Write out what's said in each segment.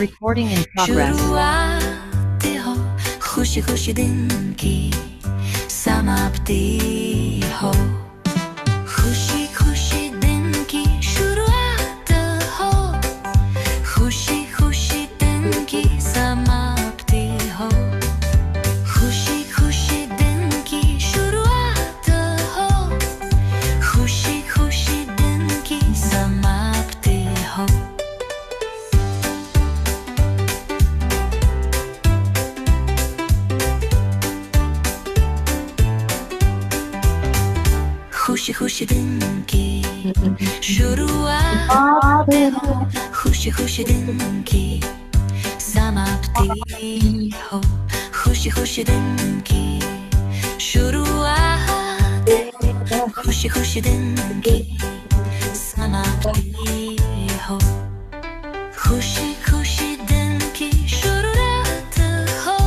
Recording in progress. शुरुआत हो खुशी खुशी दिन की समाप्ति हो खुशी खुशी दिन की शुरुआत हो खुशी खुशी दिन की समाप्ति हो खुशी खुशी दिन की शुरुआत हो खुशी खुशी दिन की समाप्ति हो खुशी खुशी दिन की शुरुआत हो खुशी खुशी दिन की समाप्ति हो खुशी खुशी दिन की शुरुआत हो खुशी खुशी दिन की समाप्ति हो खुशी खुशी दिन की शुरुआत हो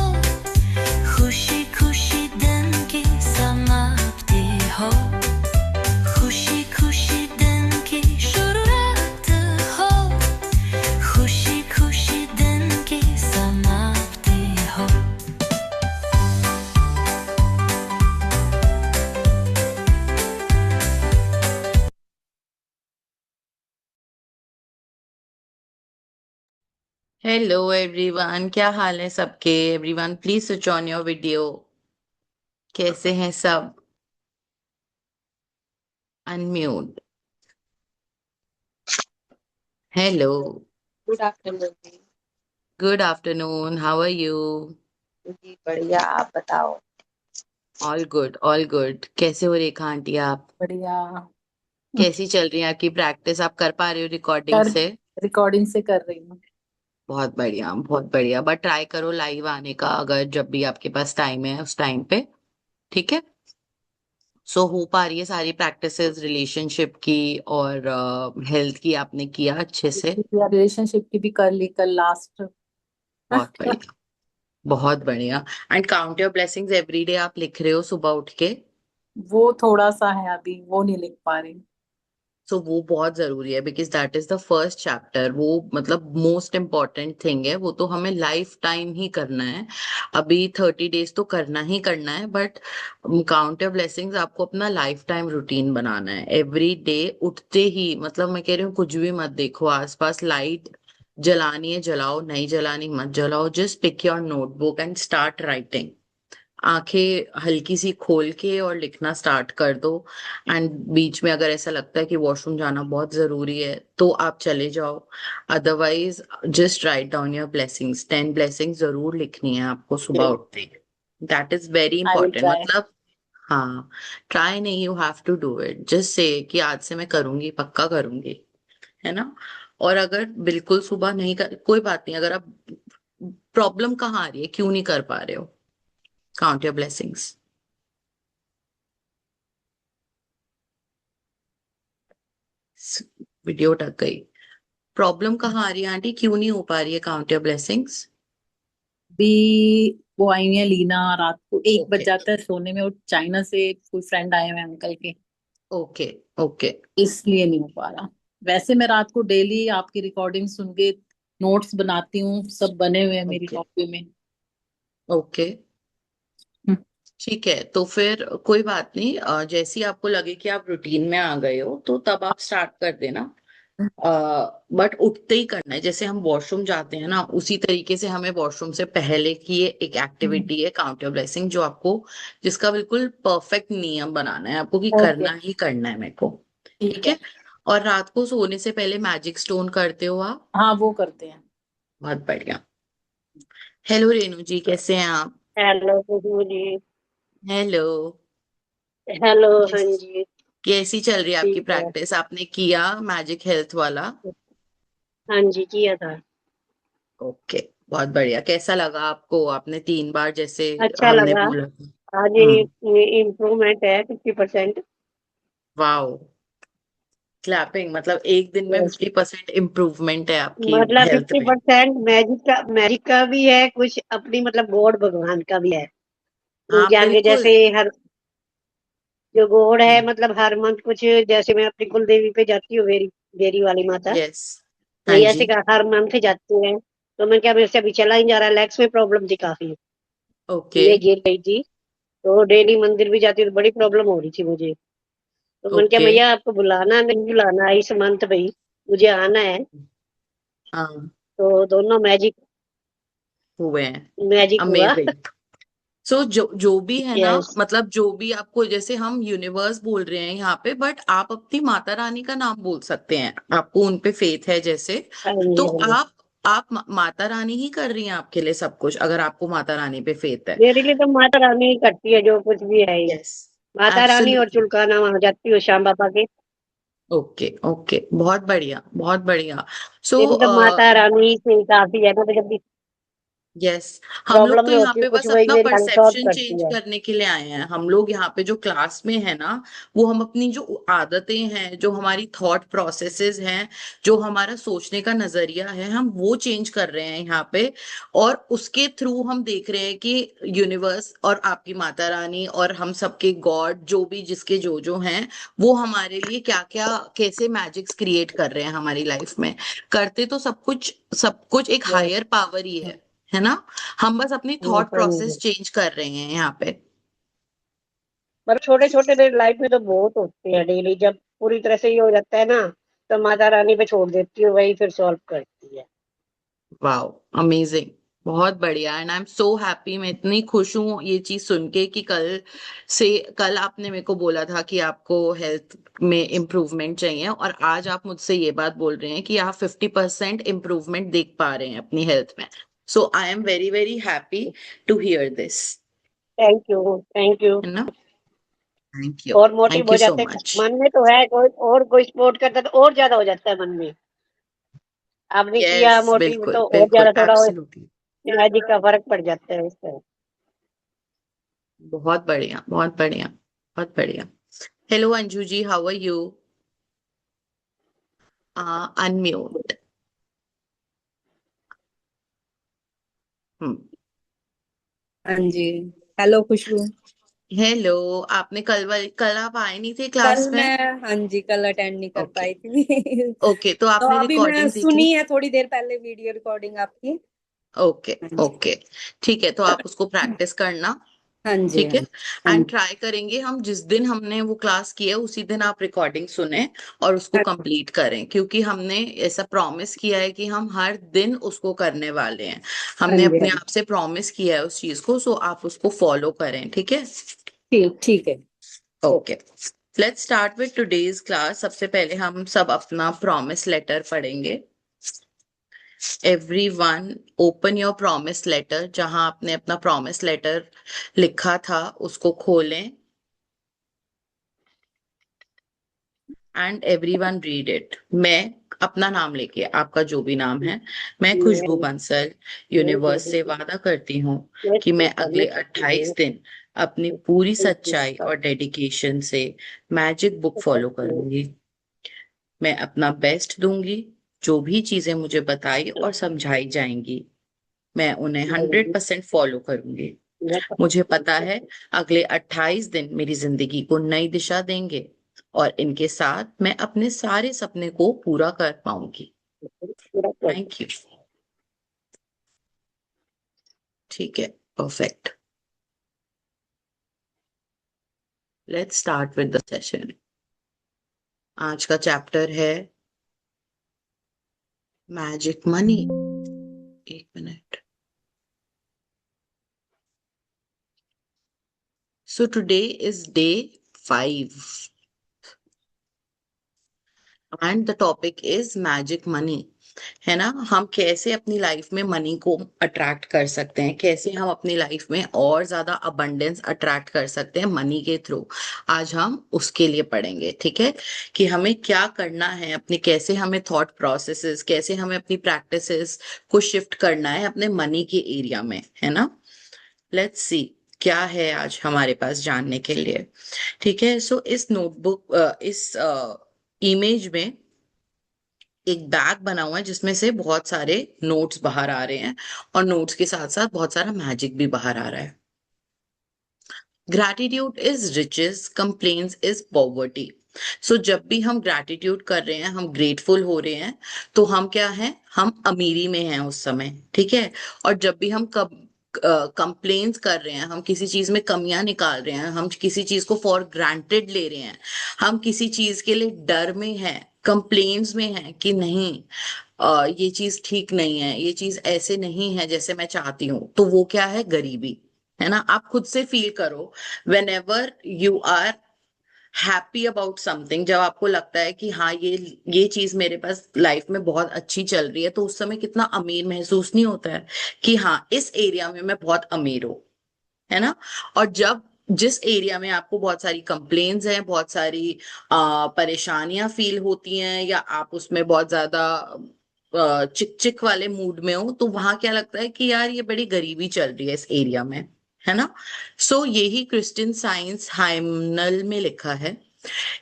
खुशी खुशी दिन की समाप्ति हो खुशी खुशी दिन की शुरुआत हो खुशी खुशी दिन की समाप्ति हो हेलो एवरीवन, क्या हाल है सबके। Everyone please switch on your video. कैसे हैं सब? Unmute. Hello, good afternoon ji. Good afternoon, how are you? जी बढ़िया, आप बताओ। All good, all good. कैसे हो रेखा आंटी आप? बढ़िया। कैसी चल रही है आपकी प्रैक्टिस? आप कर पा रहे हो रिकॉर्डिंग कर से? रिकॉर्डिंग से कर रही हूँ। बहुत बढ़िया, बहुत बढ़िया। बट ट्राई करो लाइव आने का, अगर जब भी आपके पास टाइम है उस टाइम पे, ठीक है? सो हो पा रही है सारी प्रैक्टिसेस रिलेशनशिप की और हेल्थ की आपने किया अच्छे से? रिलेशनशिप की भी कर ली कल लास्ट। बहुत बढ़िया, बहुत बढ़िया। And count your blessings every day आप लिख रहे हो सुबह उठ के? वो थोड़ा सा है, अभी वो नहीं लिख पा रही। सो वो बहुत जरूरी है, because that is the first chapter. वो मतलब मोस्ट इम्पॉर्टेंट थिंग है, वो तो हमें लाइफ टाइम ही करना है। अभी 30 डेज तो करना ही करना है, बट काउंट योर ब्लेसिंग्स आपको अपना लाइफ टाइम रूटीन बनाना है। एवरी डे उठते ही, मतलब मैं कह रही हूँ कुछ भी मत देखो आसपास, लाइट जलानी है जलाओ, नहीं जलानी मत जलाओ। Just pick your notebook and start writing. आंखें हल्की सी खोल के और लिखना स्टार्ट कर दो। एंड बीच में अगर ऐसा लगता है कि वॉशरूम जाना बहुत जरूरी है तो आप चले जाओ। Otherwise just write down your blessings. 10 blessings जरूर लिखनी है आपको सुबह उठते ही। That is very I will important. Try. मतलब हाँ, ट्राई नहीं, you have to do it. Just say कि आज से मैं करूंगी, पक्का करूंगी, है ना? और अगर बिल्कुल सुबह नहीं कर, कोई बात नहीं। अगर आप, प्रॉब्लम कहाँ आ रही है, क्यों नहीं कर पा रहे हो? Count your blessings. वीडियो अटक गई। प्रॉब्लम कहाँ आ रही है आंटी, क्यों नहीं हो पा रही है काउंट योर ब्लेसिंग्स? भी वो आई हुई है लीना, रात को 1 बज ओके, जाता है सोने में, और चाइना से कोई फ्रेंड आए हुए हैं अंकल के, ओके, ओके, इसलिए नहीं हो पा रहा। वैसे मैं रात को डेली आपकी रिकॉर्डिंग सुन के नोट्स बनाती हूँ, सब बने हुए हैं मेरी ओके, कॉपी में। ओके। ठीक है, तो फिर कोई बात नहीं। जैसे ही आपको लगे कि आप रूटीन में आ गए हो तो तब आप स्टार्ट कर देना। बट उठते ही करना है। जैसे हम वॉशरूम जाते हैं ना, उसी तरीके से हमें वॉशरूम से पहले की ये एक एक्टिविटी है काउंट योर ब्लेसिंग, जो आपको, जिसका बिल्कुल परफेक्ट नियम बनाना है आपको कि ओके, करना ही करना है मेरे को। ठीक ठीक है। है? और रात को सोने से पहले मैजिक स्टोन करते हो आप? हाँ, वो करते हैं। बहुत बढ़िया। हेलो रेनू जी, कैसे हैं आप? हेलो खुशबू जी। हेलो। हेलो, हाँ कैस, जी। कैसी चल रही है आपकी ठीक है। प्रैक्टिस? आपने किया मैजिक हेल्थ वाला? हाँ जी, किया था। ओके, बहुत बढ़िया। कैसा लगा आपको? आपने 3 बार जैसे अच्छा हमने लगा। बोला था। आज हम्म। इम्प्रूवमेंट है 50%। Wow, clapping. मतलब एक दिन में 50% इम्प्रूवमेंट है आपकी मतलब हेल्थ में। 50% मैजिक का भी है, कुछ अपनी मतलब गॉड भगवान का भी है। हाँ पूजा के बिल्कुल। जैसे हर जो गॉड है, हम्म। मतलब हर मंथ कुछ, जैसे मैं अपनी कुल देवी पे जाती हूँ, वेरी वेरी वाली माता, यस। तो हाँ ये जी। ऐसे हर मंथ जाती है। तो मैंने कहा मेरे से अभी चला ही जा रहा है, लेग्स में प्रॉब्लम थी काफी, ओके ये गिर गई थी, तो डेली मंदिर भी जाती तो बड़ी प्रॉब्लम हो रही थी मुझे। तो मैंने कहा ओके। भैया आपको बुलाना नहीं बुलाना इस मंथ भाई, मुझे आना है। हाँ, तो दोनों मैजिक हुए हैं। मैजिक हुआ। अमेजिंग। सो जो जो भी है ना, यस। मतलब जो भी आपको, जैसे हम यूनिवर्स बोल रहे हैं यहाँ पे, बट आप अपनी माता रानी का नाम बोल सकते हैं, आपको उन पे फेथ है जैसे। हाँ तो जी हाँ जी। आप माता रानी ही कर रही हैं आपके लिए सब कुछ, अगर आपको माता रानी पे फेथ है। मेरे लिए तो माता रानी ही करती है जो कुछ भी है ये। यस, माता रानी और एब्सोल्युटली। चुलकाना वहां जाती हूँ श्याम बाबा के। ओके ओके, बहुत बढ़िया बहुत बढ़िया। सो मेरी तो माता रानी से ही काफी है, मैं तो जब भी यस, हम लोग प्रॉब्लम तो में यहाँ होती पे हूँ कुछ बस वही अपना मेरी हेल्प सॉर्ट परसेप्शन चेंज करती है। करने के लिए आए हैं। हम लोग यहाँ पे जो क्लास में है ना, वो हम अपनी जो आदतें हैं, जो हमारी थॉट प्रोसेसेस हैं, जो हमारा सोचने का नजरिया है, हम वो चेंज कर रहे हैं यहाँ पे। और उसके थ्रू हम देख रहे हैं कि यूनिवर्स और आपकी माता रानी और हम सबके गॉड, जो भी जिसके जो हैं, वो हमारे लिए क्या क्या कैसे मैजिक्स क्रिएट कर रहे हैं हमारी लाइफ में। करते तो सब कुछ एक यस। हायर पावर ही है ना। हम बस अपनी थॉट हाँ जी। प्रोसेस चेंज कर रहे हैं यहाँ पे। पर छोटे छोटे मेरी लाइफ में तो बहुत होते हैं डेली, जब पूरी तरह से ये हो जाता है ना, तो माता रानी पे छोड़ देती हूँ, वही फिर सॉल्व करती है। वाओ, अमेजिंग, बहुत बढ़िया। And I am so happy, मैं इतनी खुश हूँ ये चीज सुन के कि कल आपने मेरे को बोला था कि आपको हेल्थ में इम्प्रूवमेंट चाहिए, और आज आप मुझसे ये बात बोल रहे हैं कि आप 50% इम्प्रूवमेंट देख पा रहे हैं अपनी हेल्थ में। So I am very very happy to hear this. Thank you thank you. है ना। और मोटिव थैंक हो यू सो जाते हैं। मच। मन में तो है कोई और कोई सपोर्ट करता है तो और ज्यादा हो जाता है मन में। आपने किया यस, मोटिव बिल्कुल तो और बिल्कुल, ज्यादा थोड़ा एब्सोल्युटली। मैजिक का फर्क पड़ जाता है उससे। बहुत बढ़िया बहुत बढ़िया बहुत बढ़िया। Hello Anju ji, how are you? Unmute. Hmm. हाँ जी। हेलो खुशबू। हेलो। आपने कल आप आए नहीं थे कल क्लास में। मैं, हाँ जी, कल अटेंड नहीं कर ओके पाई थी। ओके, तो तो आपने अभी मैं रिकॉर्डिंग देख ली? सुनी है थोड़ी देर पहले वीडियो रिकॉर्डिंग आपकी। ओके हाँ जी। ओके, ठीक है, तो आप उसको प्रैक्टिस करना। हाँ जी। ठीक हाँ है। जी। हाँ एंड जी। ट्राई करेंगे हम, जिस दिन हमने वो क्लास की है उसी दिन आप रिकॉर्डिंग सुने और उसको हाँ कंप्लीट करें, क्योंकि हमने ऐसा प्रॉमिस किया है कि हम हर दिन उसको करने वाले हैं। हाँ हमने जी। अपने हाँ जी। आप से प्रॉमिस किया है उस चीज को, सो आप उसको फॉलो करें, ठीक है। ठीक ठीक है। Okay, let's start with today's class. सबसे पहले हम सब अपना प्रॉमिस लेटर पढ़ेंगे। Everyone open your promise letter. जहां आपने अपना प्रॉमिस लेटर लिखा था उसको खोलें, एंड एवरीवन रीड इट। मैं अपना नाम लेके, आपका जो भी नाम है, मैं खुशबू बंसल यूनिवर्स से वादा करती हूँ कि मैं अगले 28 दिन अपनी पूरी सच्चाई और डेडिकेशन से मैजिक बुक फॉलो करूंगी। मैं अपना बेस्ट दूंगी। जो भी चीजें मुझे बताई और समझाई जाएंगी, मैं उन्हें 100% फॉलो करूंगी। मुझे पता है अगले 28 दिन मेरी जिंदगी को नई दिशा देंगे, और इनके साथ मैं अपने सारे सपने को पूरा कर पाऊंगी। Thank you. ठीक है, perfect. Let's start with the session. आज का चैप्टर है मैजिक मनी। एक minute. So today is day 5 and the topic is magic money. है ना। हम कैसे अपनी लाइफ में मनी को अट्रैक्ट कर सकते हैं, कैसे हम अपनी लाइफ में और ज्यादा अबंडेंस अट्रैक्ट कर सकते हैं मनी के थ्रू, आज हम उसके लिए पढ़ेंगे। ठीक है, कि हमें क्या करना है अपने, कैसे हमें थॉट प्रोसेसेस, कैसे हमें अपनी प्रैक्टिसेस को शिफ्ट करना है अपने मनी के एरिया में, है ना। लेट्स सी क्या है आज हमारे पास जानने के लिए। ठीक है, सो इस नोटबुक, इस इमेज में एक बैग बना हुआ है जिसमें से बहुत सारे नोट्स बाहर आ रहे हैं, और नोट्स के साथ साथ बहुत सारा मैजिक भी बाहर आ रहा है। Gratitude is riches, complaints is poverty. So जब भी हम ग्रैटिट्यूड कर रहे हैं, हम ग्रेटफुल हो रहे हैं, तो हम क्या हैं, हम अमीरी में हैं उस समय, ठीक है। और जब भी हम कंप्लेन्स कर रहे हैं, हम किसी चीज में कमियां निकाल रहे हैं, हम किसी चीज को फॉर ग्रांटेड ले रहे हैं, हम किसी चीज के लिए डर में हैं, कंप्लेन्स में हैं कि नहीं, ये चीज ठीक नहीं है, ये चीज ऐसे नहीं है जैसे मैं चाहती हूँ, तो वो क्या है, गरीबी, है ना। आप खुद से फील करो, whenever you are happy about something, जब आपको लगता है कि हाँ ये चीज मेरे पास लाइफ में बहुत अच्छी चल रही है, तो उस समय कितना अमीर महसूस नहीं होता है कि हाँ इस एरिया में मैं बहुत अमीर हूँ, है ना। और जब जिस एरिया में आपको बहुत सारी कंप्लेन्स हैं, बहुत सारी परेशानियां फील होती हैं, या आप उसमें बहुत ज्यादा चिक चिक वाले मूड में हो, तो वहां क्या लगता है कि यार ये बड़ी गरीबी चल रही है इस एरिया में, है ना। सो यही क्रिश्चियन साइंस हाइमनल में लिखा है,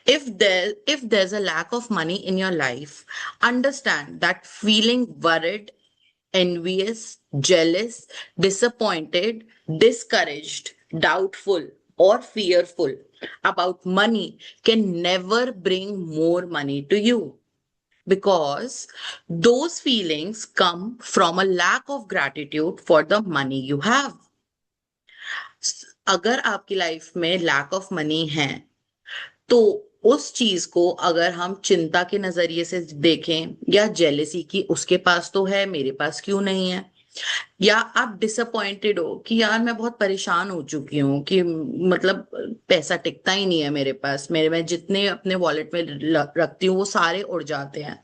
if there's a lack of money in your life, understand that feeling worried, envious, jealous, disappointed, discouraged, doubtful, or fearful about money can never bring more money to you, because those feelings come from a lack of gratitude for the money you have. अगर आपकी life में lack of money है, तो उस चीज को अगर हम चिंता के नजरिए से देखें, या जेलेसी की उसके पास तो है मेरे पास क्यों नहीं है, या आप डिसअपॉइंटेड हो कि यार मैं बहुत परेशान हो चुकी हूँ कि मतलब पैसा टिकता ही नहीं है मेरे पास, मेरे मैं जितने अपने वॉलेट में रखती हूँ वो सारे उड़ जाते हैं,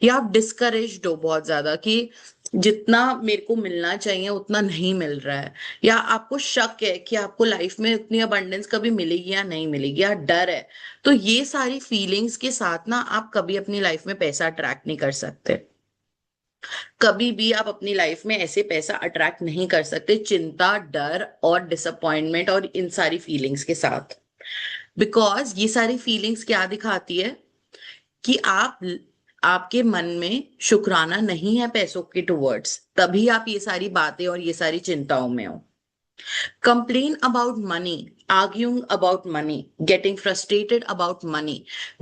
या आप डिस्करेज्ड हो बहुत ज्यादा कि जितना मेरे को मिलना चाहिए उतना नहीं मिल रहा है, या आपको शक है कि आपको लाइफ में उतनी अबंडेंस कभी मिलेगी या नहीं मिलेगी, या डर है, तो ये सारी फीलिंग्स के साथ ना आप कभी अपनी लाइफ में पैसा अट्रैक्ट नहीं कर सकते। कभी भी आप अपनी लाइफ में ऐसे पैसा अट्रैक्ट नहीं कर सकते, चिंता, डर और डिसअपॉइंटमेंट और इन सारी फीलिंग्स के साथ। बिकॉज ये सारी फीलिंग्स क्या दिखाती है कि आपके मन में शुक्राना नहीं है पैसों के टुवर्ड्स, तभी आप ये सारी बातें और ये सारी चिंताओं में हो। Complain about money, arguing about money, getting frustrated about money,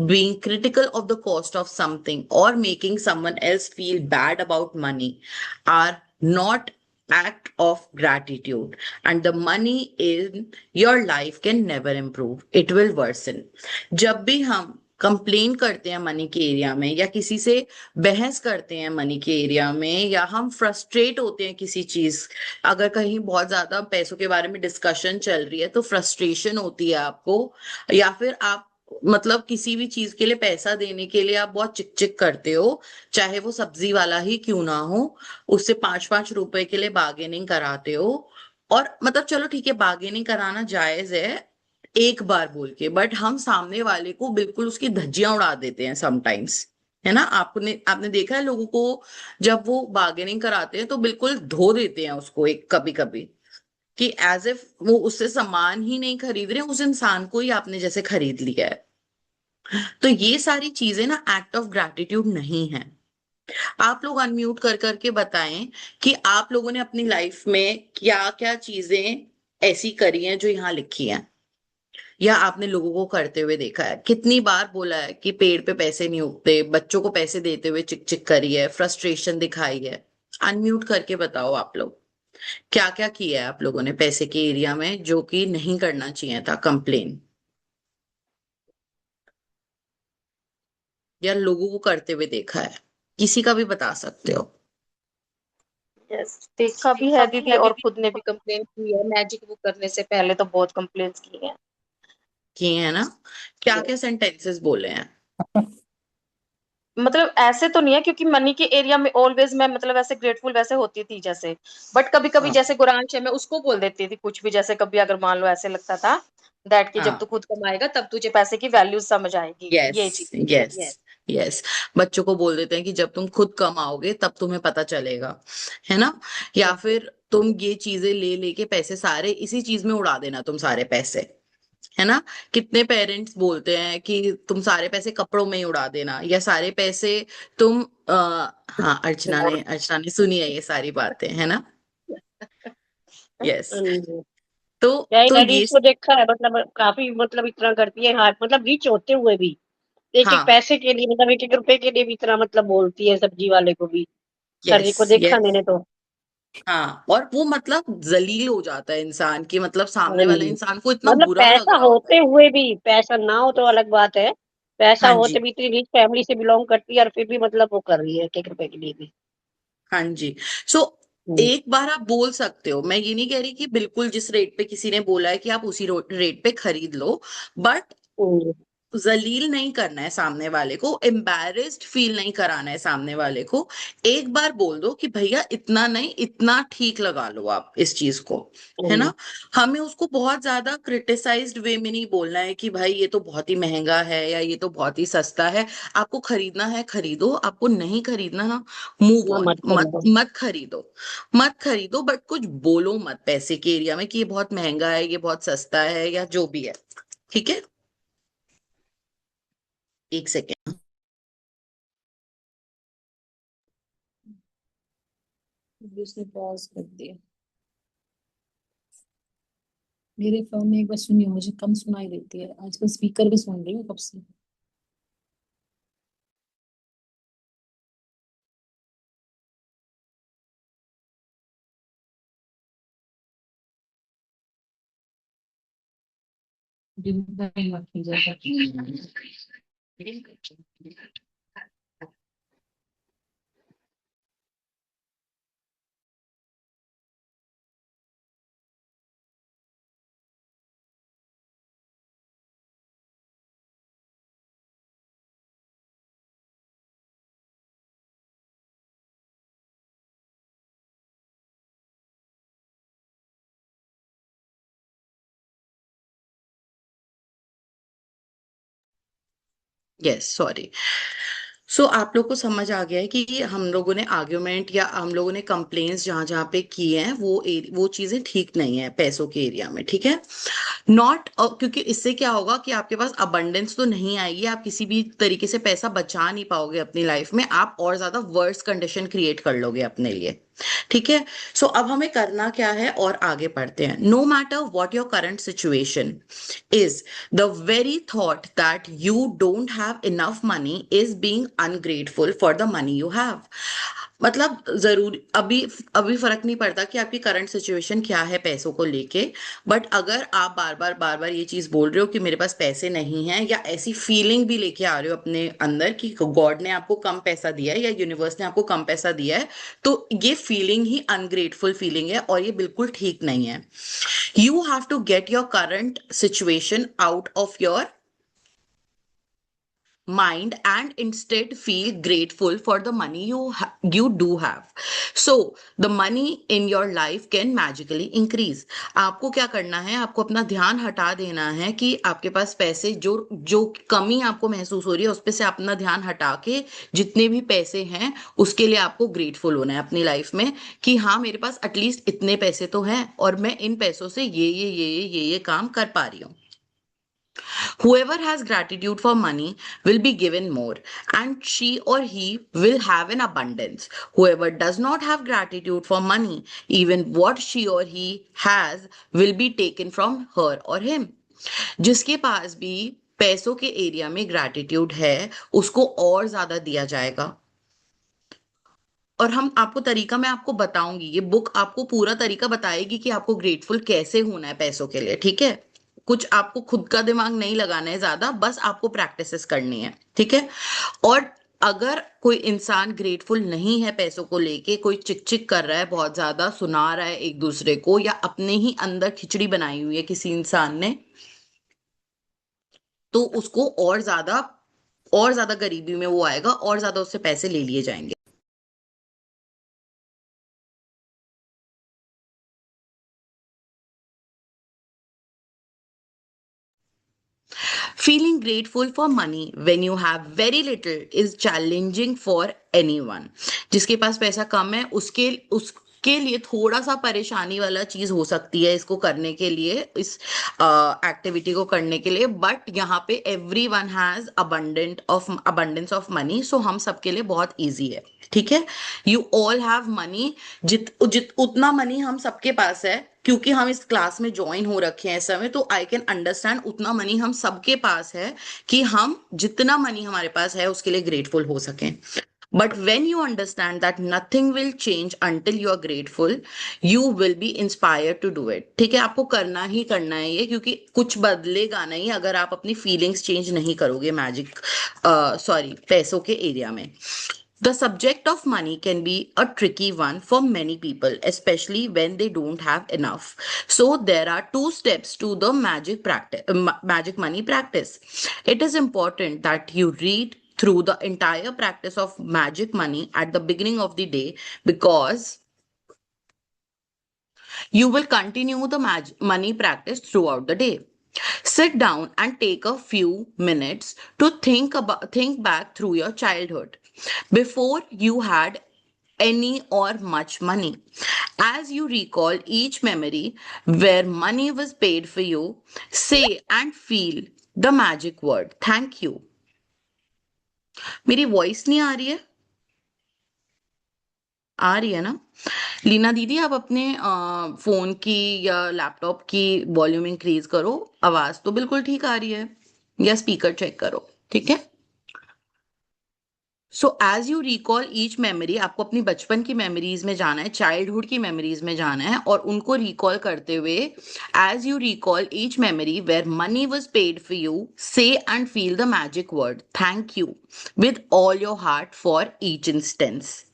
being critical of the cost of something, or making someone else feel bad about money are not act of gratitude, and the money in your life can never improve, it will worsen. जब भी हम complain करते हैं money के area में, या किसी से बहस करते हैं मनी के एरिया में, या हम फ्रस्ट्रेट होते हैं किसी चीज, अगर कहीं बहुत ज्यादा पैसों के बारे में डिस्कशन चल रही है तो फ्रस्ट्रेशन होती है आपको, या फिर आप मतलब किसी भी चीज के लिए पैसा देने के लिए आप बहुत चिक चिक करते हो, चाहे वो सब्जी वाला ही क्यों ना हो, उससे 5-5 रुपए के लिए बार्गेनिंग कराते हो, और मतलब चलो ठीक है बार्गेनिंग कराना जायज है एक बार बोल के, बट हम सामने वाले को बिल्कुल उसकी धज्जियां उड़ा देते हैं समटाइम्स, है ना। आपने देखा है लोगों को जब वो बार्गेनिंग कराते हैं तो बिल्कुल धो देते हैं उसको, एक कभी कभी कि एज इफ वो उससे सामान ही नहीं खरीद रहे, उस इंसान को ही आपने जैसे खरीद लिया है। तो ये सारी चीजें ना एक्ट ऑफ ग्रैटिट्यूड नहीं है। आप लोग अनम्यूट कर करके बताएं कि आप लोगों ने अपनी लाइफ में क्या क्या चीजें ऐसी करी हैं जो यहाँ लिखी हैं, या आपने लोगों को करते हुए देखा है। कितनी बार बोला है कि पेड़ पे पैसे नहीं उगते, बच्चों को पैसे देते हुए चिक चिक करी है, फ्रस्ट्रेशन दिखाई है। अनम्यूट करके बताओ आप लोग क्या क्या किया है आप लोगों ने पैसे के एरिया में जो कि नहीं करना चाहिए था, कंप्लेन, या लोगों को करते हुए देखा है, किसी का भी बता सकते हो। यस, देखा भी है दीदी, और खुद ने भी कंप्लेन की है। मैजिक बुक करने से पहले तो बहुत कंप्लेंट्स की हैं। किए हैं ना, क्या क्या सेंटेंसेस बोले हैं। मतलब ऐसे तो नहीं है, क्योंकि मनी के एरिया में ऑलवेज मैं मतलब ऐसे ग्रेटफुल वैसे होती थी जैसे, बट कभी कभी हाँ जैसे गुरांश है मैं उसको बोल देती थी कुछ भी, जैसे कभी अगर मान लो ऐसे लगता था दैट कि जब तू हाँ, खुद कमाएगा तब तुझे पैसे की वैल्यू समझ आएगी, यस ये चीज। Yes yes, yes. बच्चों को बोल देते हैं कि जब तुम खुद कमाओगे तब तुम्हें पता चलेगा, है ना। या फिर तुम ये चीजें ले लेके पैसे सारे इसी चीज में उड़ा देना, तुम सारे पैसे, है ना। कितने पेरेंट्स बोलते हैं कि तुम सारे पैसे कपड़ों में ही उड़ा देना, या सारे पैसे तुम हाँ, अर्चना ने सुनी है ये सारी बातें, है ना। यस। तो यही तो ये लेडीज को देखा है, मतलब काफी मतलब इतना करती है, हाथ मतलब रिच होते हुए भी एक एक हाँ, पैसे के लिए, मतलब एक एक रुपए के लिए भी इतना मतलब बोलती है सब्जी वाले को भी। सर जी यस को देखा यस, मैंने तो। हाँ, और वो मतलब जलील हो जाता है इंसान की, मतलब सामने हाँ वाले जी। इंसान को इतना मतलब बुरा लग पैसा रहा होता होते है। हुए भी, पैसा ना हो तो अलग बात है, पैसा हाँ होते जी, भी इतनी रिच फैमिली से बिलोंग करती है और फिर भी मतलब वो कर रही है एक एक रुपए के लिए भी। हाँ जी। सो हम्म, एक बार आप बोल सकते हो, मैं ये नहीं कह रही कि बिल्कुल जिस रेट पे किसी ने बोला है कि आप उसी रेट पे खरीद लो, बट हम्म, जलील नहीं करना है सामने वाले को, एम्बैरेस्ड फील नहीं कराना है सामने वाले को। एक बार बोल दो कि भैया इतना नहीं, इतना ठीक लगा लो आप इस चीज को, है हम्म, ना। हमें उसको बहुत ज्यादा क्रिटिसाइज्ड वे में नहीं बोलना है कि भाई ये तो बहुत ही महंगा है या ये तो बहुत ही सस्ता है। आपको खरीदना है खरीदो, आपको नहीं खरीदना ना, मूव ना ऑन, मत मत खरीदो। मत खरीदो। मत खरीदो, बट कुछ बोलो मत पैसे के एरिया में कि ये बहुत महंगा है, ये बहुत सस्ता है, या जो भी है। ठीक है, एक सेकेंड। अभी उसने पॉज कर दिया। मेरे फोन में एक बार सुनिए, मुझे कम सुनाई देती है आजकल, स्पीकर भी सुन रही हूँ कब से। Yes, sorry. सो आप लोग को समझ आ गया है कि हम लोगों ने आर्ग्यूमेंट या हम लोगों ने कंप्लेंट्स जहां जहां पे की हैं, वो चीजें ठीक नहीं है पैसों के एरिया में, ठीक है। नॉट, क्योंकि इससे क्या होगा कि आपके पास अबंडेंस तो नहीं आएगी, आप किसी भी तरीके से पैसा बचा नहीं पाओगे अपनी लाइफ में, आप और ज्यादा वर्स कंडीशन क्रिएट कर लोगे अपने लिए। ठीक है। सो अब हमें करना क्या है, और आगे बढ़ते हैं। No matter what your current situation is, the very thought that you don't have enough money is being ungrateful for the money you have। मतलब जरूर अभी अभी फर्क नहीं पड़ता कि आपकी करंट सिचुएशन क्या है पैसों को लेके, बट अगर आप बार बार ये चीज बोल रहे हो कि मेरे पास पैसे नहीं है, या ऐसी फीलिंग भी लेके आ रहे हो अपने अंदर कि गॉड ने आपको कम पैसा दिया है या यूनिवर्स ने आपको कम पैसा दिया है, तो ये फीलिंग ही अनग्रेटफुल फीलिंग है, और ये बिल्कुल ठीक नहीं है। You have to get your current situation out of your mind and instead feel grateful for the money you do have, so the money in your life can magically increase। आपको क्या करना है, आपको अपना ध्यान हटा देना है कि आपके पास पैसे, जो जो कमी आपको महसूस हो रही है उस पे से अपना ध्यान हटा के जितने भी पैसे हैं उसके लिए आपको ग्रेटफुल होना है अपनी लाइफ में, कि हाँ मेरे पास एटलीस्ट इतने पैसे तो हैं और मैं इन पैसों से ये काम कर पा रही हूँ। Whoever has gratitude for money will be given more, and she or he will have an abundance. Whoever does not have gratitude for money, even what she or he has will be taken from her or him। जिसके पास भी पैसों के area में gratitude है उसको और ज्यादा दिया जाएगा। और हम आपको तरीका, मैं आपको बताऊंगी, ये बुक आपको पूरा तरीका बताएगी कि आपको ग्रेटफुल कैसे होना है पैसों के लिए, ठीक है। कुछ आपको खुद का दिमाग नहीं लगाना है ज्यादा, बस आपको प्रैक्टिसेस करनी है, ठीक है। और अगर कोई इंसान ग्रेटफुल नहीं है पैसों को लेके, कोई चिक चिक कर रहा है, बहुत ज्यादा सुना रहा है एक दूसरे को, या अपने ही अंदर खिचड़ी बनाई हुई है किसी इंसान ने, तो उसको और ज्यादा गरीबी में वो आएगा, और ज्यादा उससे पैसे ले लिए जाएंगे। Feeling grateful for money when you have very little is challenging for anyone। जिसके पास पैसा कम है आपके लिए थोड़ा सा परेशानी वाला चीज हो सकती है इसको करने के लिए, इस एक्टिविटी को करने के लिए, बट यहाँ पे everyone has abundance of money, so हम सबके लिए बहुत इजी है। ठीक है, यू ऑल हैव मनी, उतना मनी हम सबके पास है, क्योंकि हम इस क्लास में ज्वाइन हो रखे हैं इस समय, तो आई कैन अंडरस्टैंड उतना मनी हम सबके पास है कि हम जितना मनी हमारे पास है उसके लिए ग्रेटफुल हो सकें। But when you understand that nothing will change until you are grateful, you will be inspired to do it. ठीक है, आपको करना ही करना है ये, क्योंकि कुछ बदलेगा नहीं अगर आप अपनी फीलिंग्स चेंज नहीं करोगे पैसों के एरिया में। The subject of money can be a tricky one for many people, especially when they don't have enough. So there are 2 steps to the magic money practice. It is important that you read through the entire practice of magic money at the beginning of the day, because you will continue the money practice throughout the day. Sit down and take a few minutes to think back through your childhood before you had any or much money. As you recall each memory where money was paid for you, say and feel the magic word thank you. मेरी voice नहीं आ रही है? आ रही है ना? लीना दीदी, आप अपने फोन की या लैपटॉप की वॉल्यूम इंक्रीज करो, आवाज तो बिल्कुल ठीक आ रही है, या स्पीकर चेक करो। ठीक है, so as you recall each memory, आपको अपनी बचपन की मेमोरीज में जाना है, चाइल्डहुड की मेमोरीज में जाना है, और उनको रिकॉल करते हुए as you recall each memory where money was paid for you, say and feel the magic word thank you with all your heart for each instance.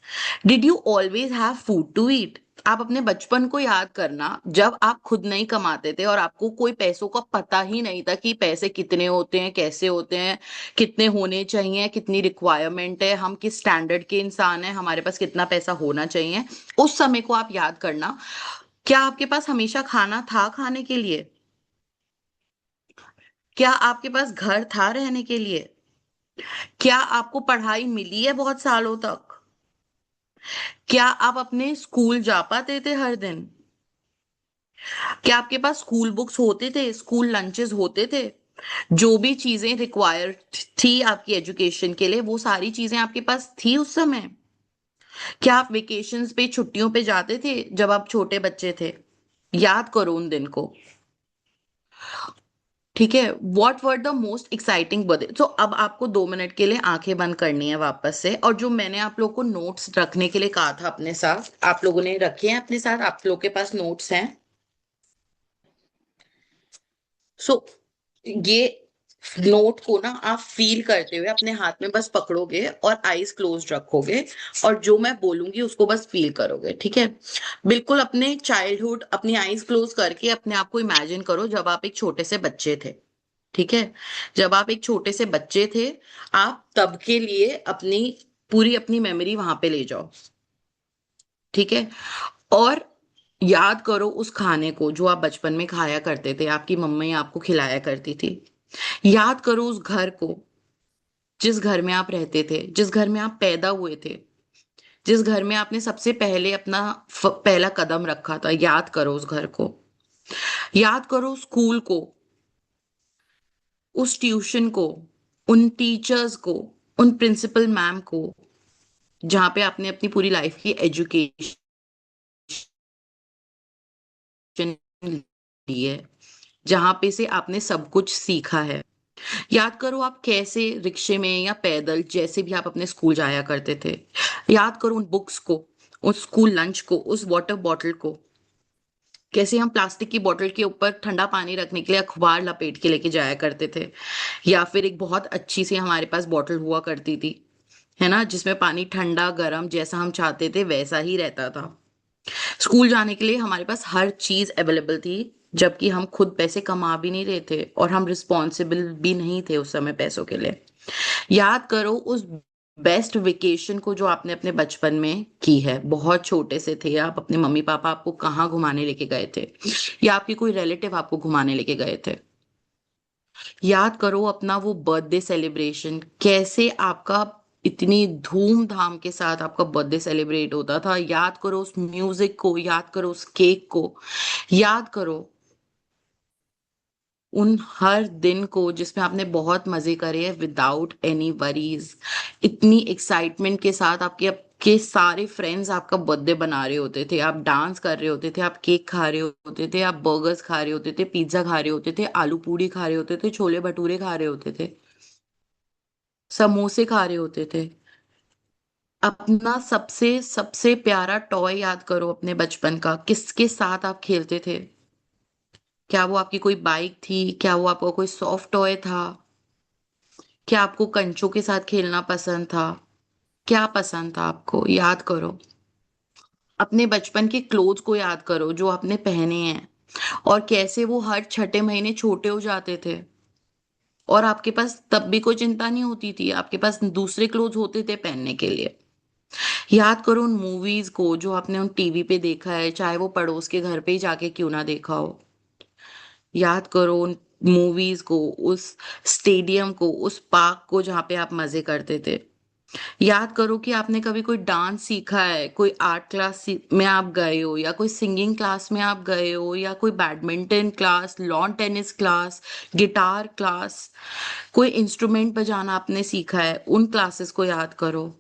Did you always have food to eat? आप अपने बचपन को याद करना, जब आप खुद नहीं कमाते थे और आपको कोई पैसों का पता ही नहीं था कि पैसे कितने होते हैं, कैसे होते हैं, कितने होने चाहिए, कितनी रिक्वायरमेंट है, हम किस स्टैंडर्ड के इंसान हैं, हमारे पास कितना पैसा होना चाहिए। उस समय को आप याद करना। क्या आपके पास हमेशा खाना था खाने के लिए? क्या आपके पास घर था रहने के लिए? क्या आपको पढ़ाई मिली है बहुत सालों तक? क्या आप अपने स्कूल जा पाते थे हर दिन? क्या आपके पास स्कूल बुक्स होते थे, स्कूल लंचेस होते थे? जो भी चीजें रिक्वायर्ड थी आपकी एजुकेशन के लिए, वो सारी चीजें आपके पास थी उस समय? क्या आप वेकेशंस पे, छुट्टियों पे जाते थे जब आप छोटे बच्चे थे? याद करो उन दिन को। ठीक है, what were the most exciting birthday? तो अब आपको 2 मिनट के लिए आंखें बंद करनी है वापस से, और जो मैंने आप लोग को नोट्स रखने के लिए कहा था अपने साथ, आप लोगों ने रखे हैं अपने साथ? आप लोग के पास नोट्स हैं? सो ये नोट को ना आप फील करते हुए अपने हाथ में बस पकड़ोगे और आईज क्लोज रखोगे, और जो मैं बोलूंगी उसको बस फील करोगे। ठीक है, बिल्कुल अपने चाइल्डहुड, अपनी आईज क्लोज करके अपने आप को इमेजिन करो जब आप एक छोटे से बच्चे थे। ठीक है, जब आप एक छोटे से बच्चे थे, आप तब के लिए अपनी मेमोरी वहां पे ले जाओ। ठीक है, और याद करो उस खाने को जो आप बचपन में खाया करते थे, आपकी मम्मी आपको खिलाया करती थी। याद करो उस घर को, जिस घर में आप रहते थे, जिस घर में आप पैदा हुए थे, जिस घर में आपने सबसे पहले अपना पहला कदम रखा था। याद करो उस घर को, याद करो स्कूल को, उस ट्यूशन को, उन टीचर्स को, उन प्रिंसिपल मैम को, जहां पे आपने अपनी पूरी लाइफ की एजुकेशन ली है, जहां पे से आपने सब कुछ सीखा है। याद करो आप कैसे रिक्शे में या पैदल, जैसे भी आप अपने स्कूल जाया करते थे। याद करो उन बुक्स को, उस स्कूल लंच को, उस वाटर बॉटल को, कैसे हम प्लास्टिक की बोतल के ऊपर ठंडा पानी रखने के लिए अखबार लपेट के लेके जाया करते थे, या फिर एक बहुत अच्छी सी हमारे पास बोतल हुआ करती थी, है ना, जिसमें पानी ठंडा गर्म जैसा हम चाहते थे वैसा ही रहता था। स्कूल जाने के लिए हमारे पास हर चीज अवेलेबल थी, जबकि हम खुद पैसे कमा भी नहीं रहे थे और हम रिस्पॉन्सिबल भी नहीं थे उस समय पैसों के लिए। याद करो उस बेस्ट वेकेशन को जो आपने अपने बचपन में की है। बहुत छोटे से थे आप, अपने मम्मी पापा आपको कहाँ घुमाने लेके गए थे, या आपके कोई रिलेटिव आपको घुमाने लेके गए थे। याद करो अपना वो बर्थडे सेलिब्रेशन, कैसे आपका इतनी धूमधाम के साथ आपका बर्थडे सेलिब्रेट होता था। याद करो उस म्यूजिक को, याद करो उस केक को, याद करो उन हर दिन को जिसमें आपने बहुत मजे करे हैं विदाउट एनी वरीज। इतनी एक्साइटमेंट के साथ आपके आपके सारे फ्रेंड्स आपका बर्थडे बना रहे होते थे, आप डांस कर रहे होते थे, आप केक खा रहे होते थे, आप बर्गर्स खा रहे होते थे, पिज्जा खा रहे होते थे, आलू पूड़ी खा रहे होते थे, छोले भटूरे खा रहे होते थे, समोसे खा रहे होते थे। अपना सबसे सबसे प्यारा टॉय याद करो अपने बचपन का, किसके साथ आप खेलते थे? क्या वो आपकी कोई बाइक थी? क्या वो आपका कोई सॉफ्ट टॉय था? क्या आपको कंचों के साथ खेलना पसंद था? क्या पसंद था आपको? याद करो। अपने बचपन के क्लोथ्स को याद करो जो आपने पहने हैं, और कैसे वो हर छठे महीने छोटे हो जाते थे, और आपके पास तब भी कोई चिंता नहीं होती थी, आपके पास दूसरे क्लोथ्स होते थे पहनने के लिए। याद करो उन मूवीज को जो आपने उन टीवी पे देखा है, चाहे वो पड़ोस के घर पे ही जाके क्यों ना देखा हो। याद करो उन मूवीज को, उस स्टेडियम को, उस पार्क को जहाँ पे आप मजे करते थे। याद करो कि आपने कभी कोई डांस सीखा है, कोई आर्ट क्लास में आप गए हो, या कोई सिंगिंग क्लास में आप गए हो, या कोई badminton class, lawn tennis class, guitar class, कोई इंस्ट्रूमेंट बजाना आपने सीखा है, उन क्लासेस को याद करो।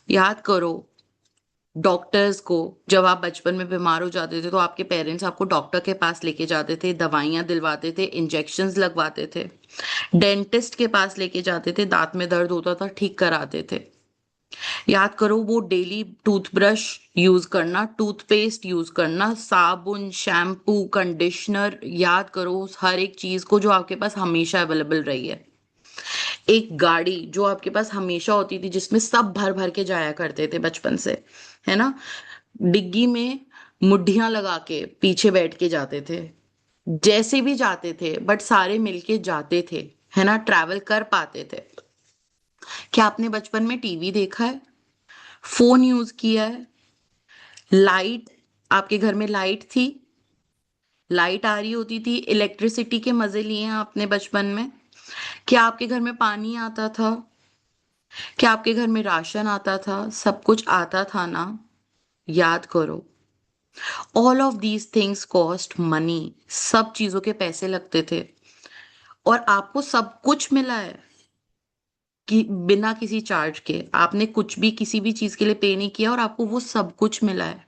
याद करो डॉक्टर्स को, जब आप बचपन में बीमार हो जाते थे तो आपके पेरेंट्स आपको डॉक्टर के पास लेके जाते थे, दवाइयां दिलवाते थे, इंजेक्शंस लगवाते थे, डेंटिस्ट के पास लेके जाते थे, दांत में दर्द होता था ठीक कराते थे। याद करो वो डेली टूथब्रश यूज करना, टूथपेस्ट यूज करना, साबुन, शैम्पू, कंडीशनर, याद करो उस हर एक चीज को जो आपके पास हमेशा अवेलेबल रही है। एक गाड़ी जो आपके पास हमेशा होती थी जिसमें सब भर भर के जाया करते थे बचपन से, है ना? डिग्गी में मुड्ढियां लगा के पीछे बैठ के जाते थे, जैसे भी जाते थे बट सारे मिलके जाते थे, है ना? ट्रैवल कर पाते थे। क्या आपने बचपन में टीवी देखा है? फोन यूज किया है? लाइट, आपके घर में लाइट थी? लाइट आ रही होती थी, इलेक्ट्रिसिटी के मजे लिए हैं आपने बचपन में? क्या आपके घर में पानी आता था? क्या आपके घर में राशन आता था? सब कुछ आता था ना? याद करो। All of these things cost money, सब चीजों के पैसे लगते थे, और आपको सब कुछ मिला है कि बिना किसी चार्ज के, आपने कुछ भी किसी भी चीज के लिए पे नहीं किया और आपको वो सब कुछ मिला है।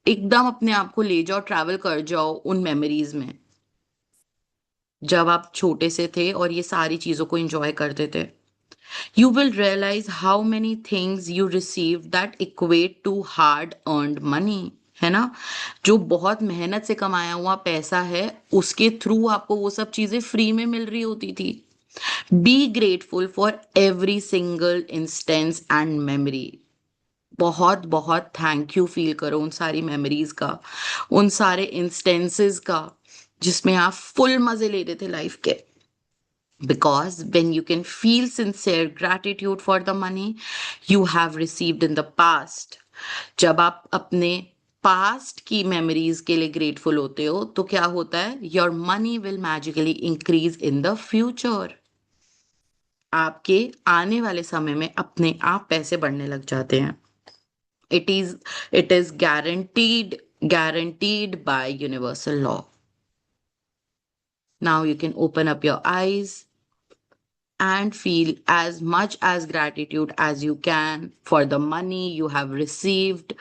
एकदम अपने आप को ले जाओ, ट्रैवल कर जाओ उन मेमोरीज में जब आप छोटे से थे और ये सारी चीजों को एंजॉय करते थे। You will realize how many things you receive that equate to hard earned money, है ना? जो बहुत मेहनत से कमाया हुआ पैसा है, उसके थ्रू आपको वो सब चीजें फ्री में मिल रही होती थी। Be grateful for every single instance and memory. बहुत बहुत थैंक यू फील करो उन सारी मेमोरीज का, उन सारे इंस्टेंसेस का जिसमें आप फुल मजे ले रहे थे लाइफ के। Because when you can feel sincere gratitude for the money you have received in the past, जब आप अपने पास्ट की मेमोरीज के लिए ग्रेटफुल होते हो तो क्या होता है? Your money will magically increase in the future. आपके आने वाले समय में अपने आप पैसे बढ़ने लग जाते हैं। It is guaranteed by universal law. Now you can open up your eyes and feel as much as gratitude as you can for the money you have received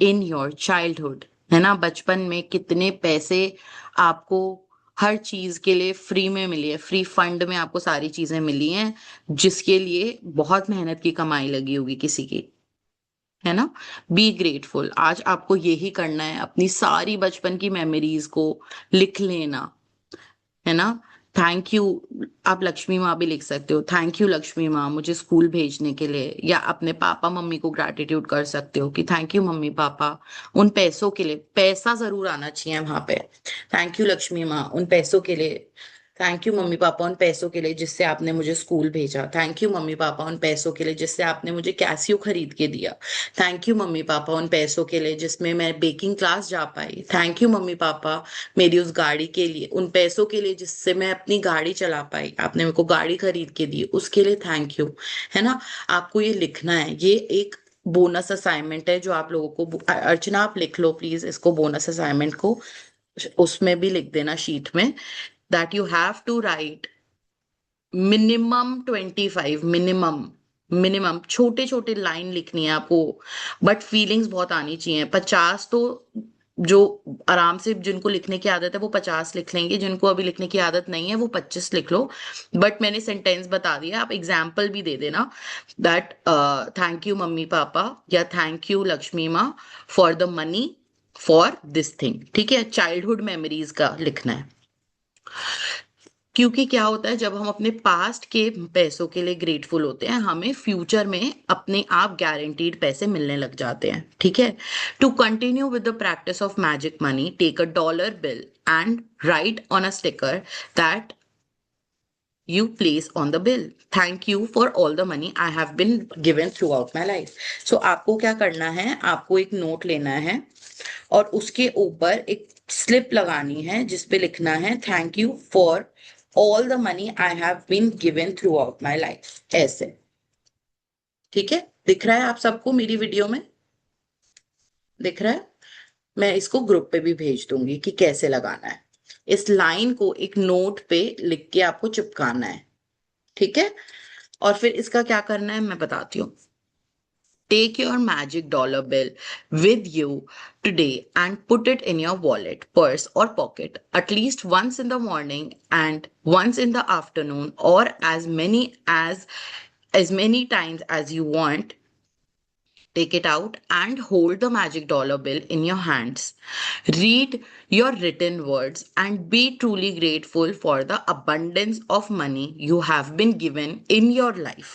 in your childhood, है ना? बचपन में कितने पैसे आपको हर चीज के लिए फ्री में मिली है, फ्री फंड में आपको सारी चीजें मिली हैं जिसके लिए बहुत मेहनत की कमाई लगी होगी किसी की, है ना? Be grateful. आज आपको यही करना है, अपनी सारी बचपन की मेमोरीज को लिख लेना, है ना? थैंक यू, आप लक्ष्मी माँ भी लिख सकते हो, थैंक यू लक्ष्मी माँ मुझे स्कूल भेजने के लिए, या अपने पापा मम्मी को ग्रैटिट्यूड कर सकते हो कि थैंक यू मम्मी पापा उन पैसों के लिए, पैसा जरूर आना चाहिए वहां पे। थैंक यू लक्ष्मी माँ उन पैसों के लिए, थैंक यू मम्मी पापा उन पैसों के लिए जिससे आपने मुझे स्कूल भेजा। थैंक यू मम्मी पापा उन पैसों के लिए जिससे आपने मुझे कैसियो खरीद के दिया। थैंक यू मम्मी पापा उन पैसों के लिए जिसमें मैं बेकिंग क्लास जा पाई। थैंक यू मम्मी पापा मेरी उस गाड़ी के लिए, उन पैसों के लिए जिससे मैं अपनी गाड़ी चला पाई। आपने मेरे को गाड़ी खरीद के दी, उसके लिए थैंक यू। है ना? आपको ये लिखना है, ये एक बोनस असाइनमेंट है जो आप लोगों को, अर्चना आप लिख लो प्लीज इसको, बोनस असाइनमेंट को उसमें भी लिख देना शीट में, that you have to write minimum 25, minimum छोटे छोटे लाइन लिखनी है आपको, बट फीलिंग्स बहुत आनी चाहिए। 50 तो जो आराम से जिनको लिखने की आदत है वो 50 लिख लेंगे, जिनको अभी लिखने की आदत नहीं है वो 25 लिख लो। बट मैंने सेंटेंस बता दिया, आप एग्जाम्पल भी दे देना that thank you mummy papa या थैंक यू लक्ष्मी माँ for the money for this thing. ठीक है? चाइल्डहुड मेमोरीज का लिखना है, क्योंकि क्या होता है जब हम अपने पास्ट के पैसों के लिए ग्रेटफुल होते हैं, हमें फ्यूचर में अपने आप गारंटीड पैसे मिलने लग जाते हैं। ठीक है? To continue with the practice of magic money, take a dollar bill and write on a sticker that you place on the bill, thank you for all the money I have been given throughout my life। so आपको क्या करना है, आपको एक note लेना है और उसके ऊपर एक स्लिप लगानी है जिसपे लिखना है thank you for all the money I have been given throughout my life, ऐसे। ठीक है? दिख रहा है आप सबको मेरी वीडियो में? दिख रहा है? मैं इसको ग्रुप पे भी भेज दूंगी कि कैसे लगाना है। इस लाइन को एक नोट पे लिख के आपको चिपकाना है। ठीक है? और फिर इसका क्या करना है मैं बताती हूँ। Take your magic dollar bill with you today and put it in your wallet, purse or pocket at least once in the morning and once in the afternoon, or as many times as you want. Take it out and hold the magic dollar bill in your hands. Read your written words and be truly grateful for the abundance of money you have been given in your life.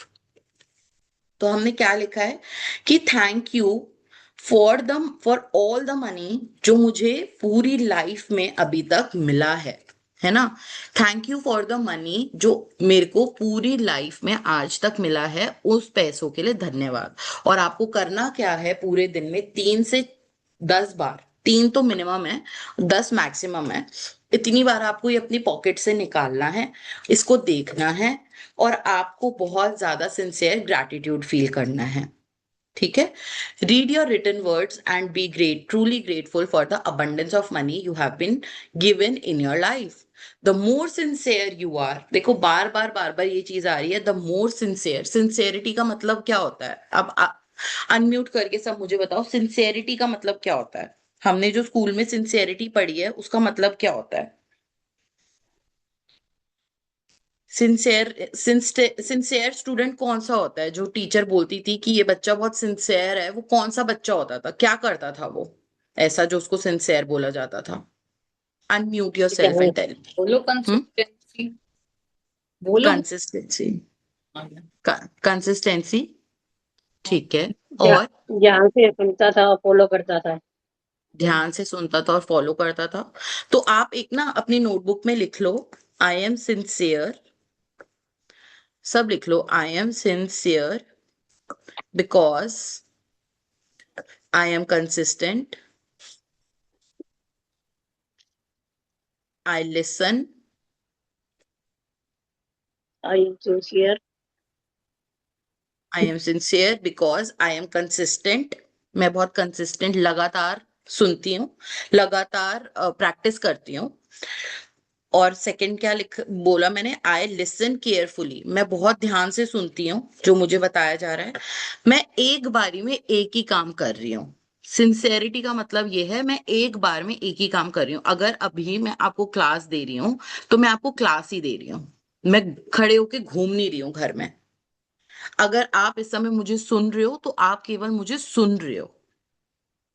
तो हमने क्या लिखा है कि thank you for all the money जो मुझे पूरी life में अभी तक मिला है ना? Thank you for the money जो मेरे को पूरी लाइफ में आज तक मिला है, उस पैसों के लिए धन्यवाद। और आपको करना क्या है, पूरे दिन में 3 से 10 बार, 3 तो मिनिमम है, 10 मैक्सिमम है, इतनी बार आपको ये अपनी पॉकेट से निकालना है, इसको देखना है और आपको बहुत ज्यादा सिंसियर ग्रैटिट्यूड फील करना है। ठीक है? Read your written words and be truly grateful for the abundance of money you have been given in your life. The more sincere you are, देखो बार बार ये चीज आ रही है, द मोर सिंसियर। सिंसियरिटी का मतलब क्या होता है? अब अनम्यूट करके सब मुझे बताओ, सिंसियरिटी का मतलब क्या होता है? हमने जो स्कूल में सिंसियरिटी पढ़ी है उसका मतलब क्या होता है? सिंसियर स्टूडेंट कौन सा होता है? जो टीचर बोलती थी कि ये बच्चा बहुत सिंसियर है, वो कौन सा बच्चा होता था? क्या करता था वो ऐसा जो उसको सिंसियर बोला जाता था? Unmute yourself and tell. बोलो कंसिस्टेंसी, बोलो कंसिस्टेंसी, कंसिस्टेंसी। ठीक है? ध्या- और ध्यान से सुनता था और फॉलो करता था। ध्यान से सुनता था और फॉलो करता था। तो आप एक ना अपनी नोटबुक में लिख लो, आई एम सिंसियर, सब लिख लो, I am sincere because I am consistent, I listen, I am sincere, I am sincere because I am consistent। मैं बहुत कंसिस्टेंट, लगातार सुनती हूँ, लगातार प्रैक्टिस करती हूँ। और सेकंड क्या लिख बोला मैंने? आई लिसन केयरफुली, मैं बहुत ध्यान से सुनती हूँ जो मुझे बताया जा रहा है। मैं एक बारी में एक ही काम कर रही हूँ। सिंसेरिटी का मतलब ये है मैं एक बार में एक ही काम कर रही हूँ। अगर अभी मैं आपको क्लास दे रही हूँ तो मैं आपको क्लास ही दे रही हूँ, मैं खड़े होके घूम नहीं रही हूँ घर में। अगर आप इस समय मुझे सुन रहे हो तो आप केवल मुझे सुन रहे हो।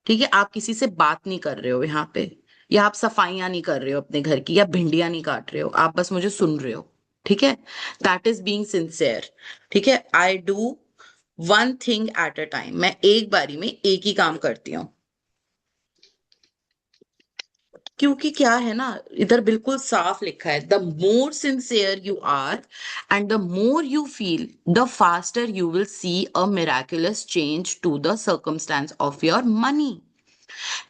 ठीक है? आप किसी से बात नहीं कर रहे हो यहाँ पे, या आप सफाइयां नहीं कर रहे हो अपने घर की, या भिंडियां नहीं काट रहे हो, आप बस मुझे सुन रहे हो। ठीक है? That is being sincere. ठीक है? I do one thing at a time, मैं एक बारी में एक ही काम करती हूँ। क्योंकि क्या है ना, इधर बिल्कुल साफ लिखा है, the more sincere you are and the more you feel, the faster you will see a miraculous change to the circumstance of your money.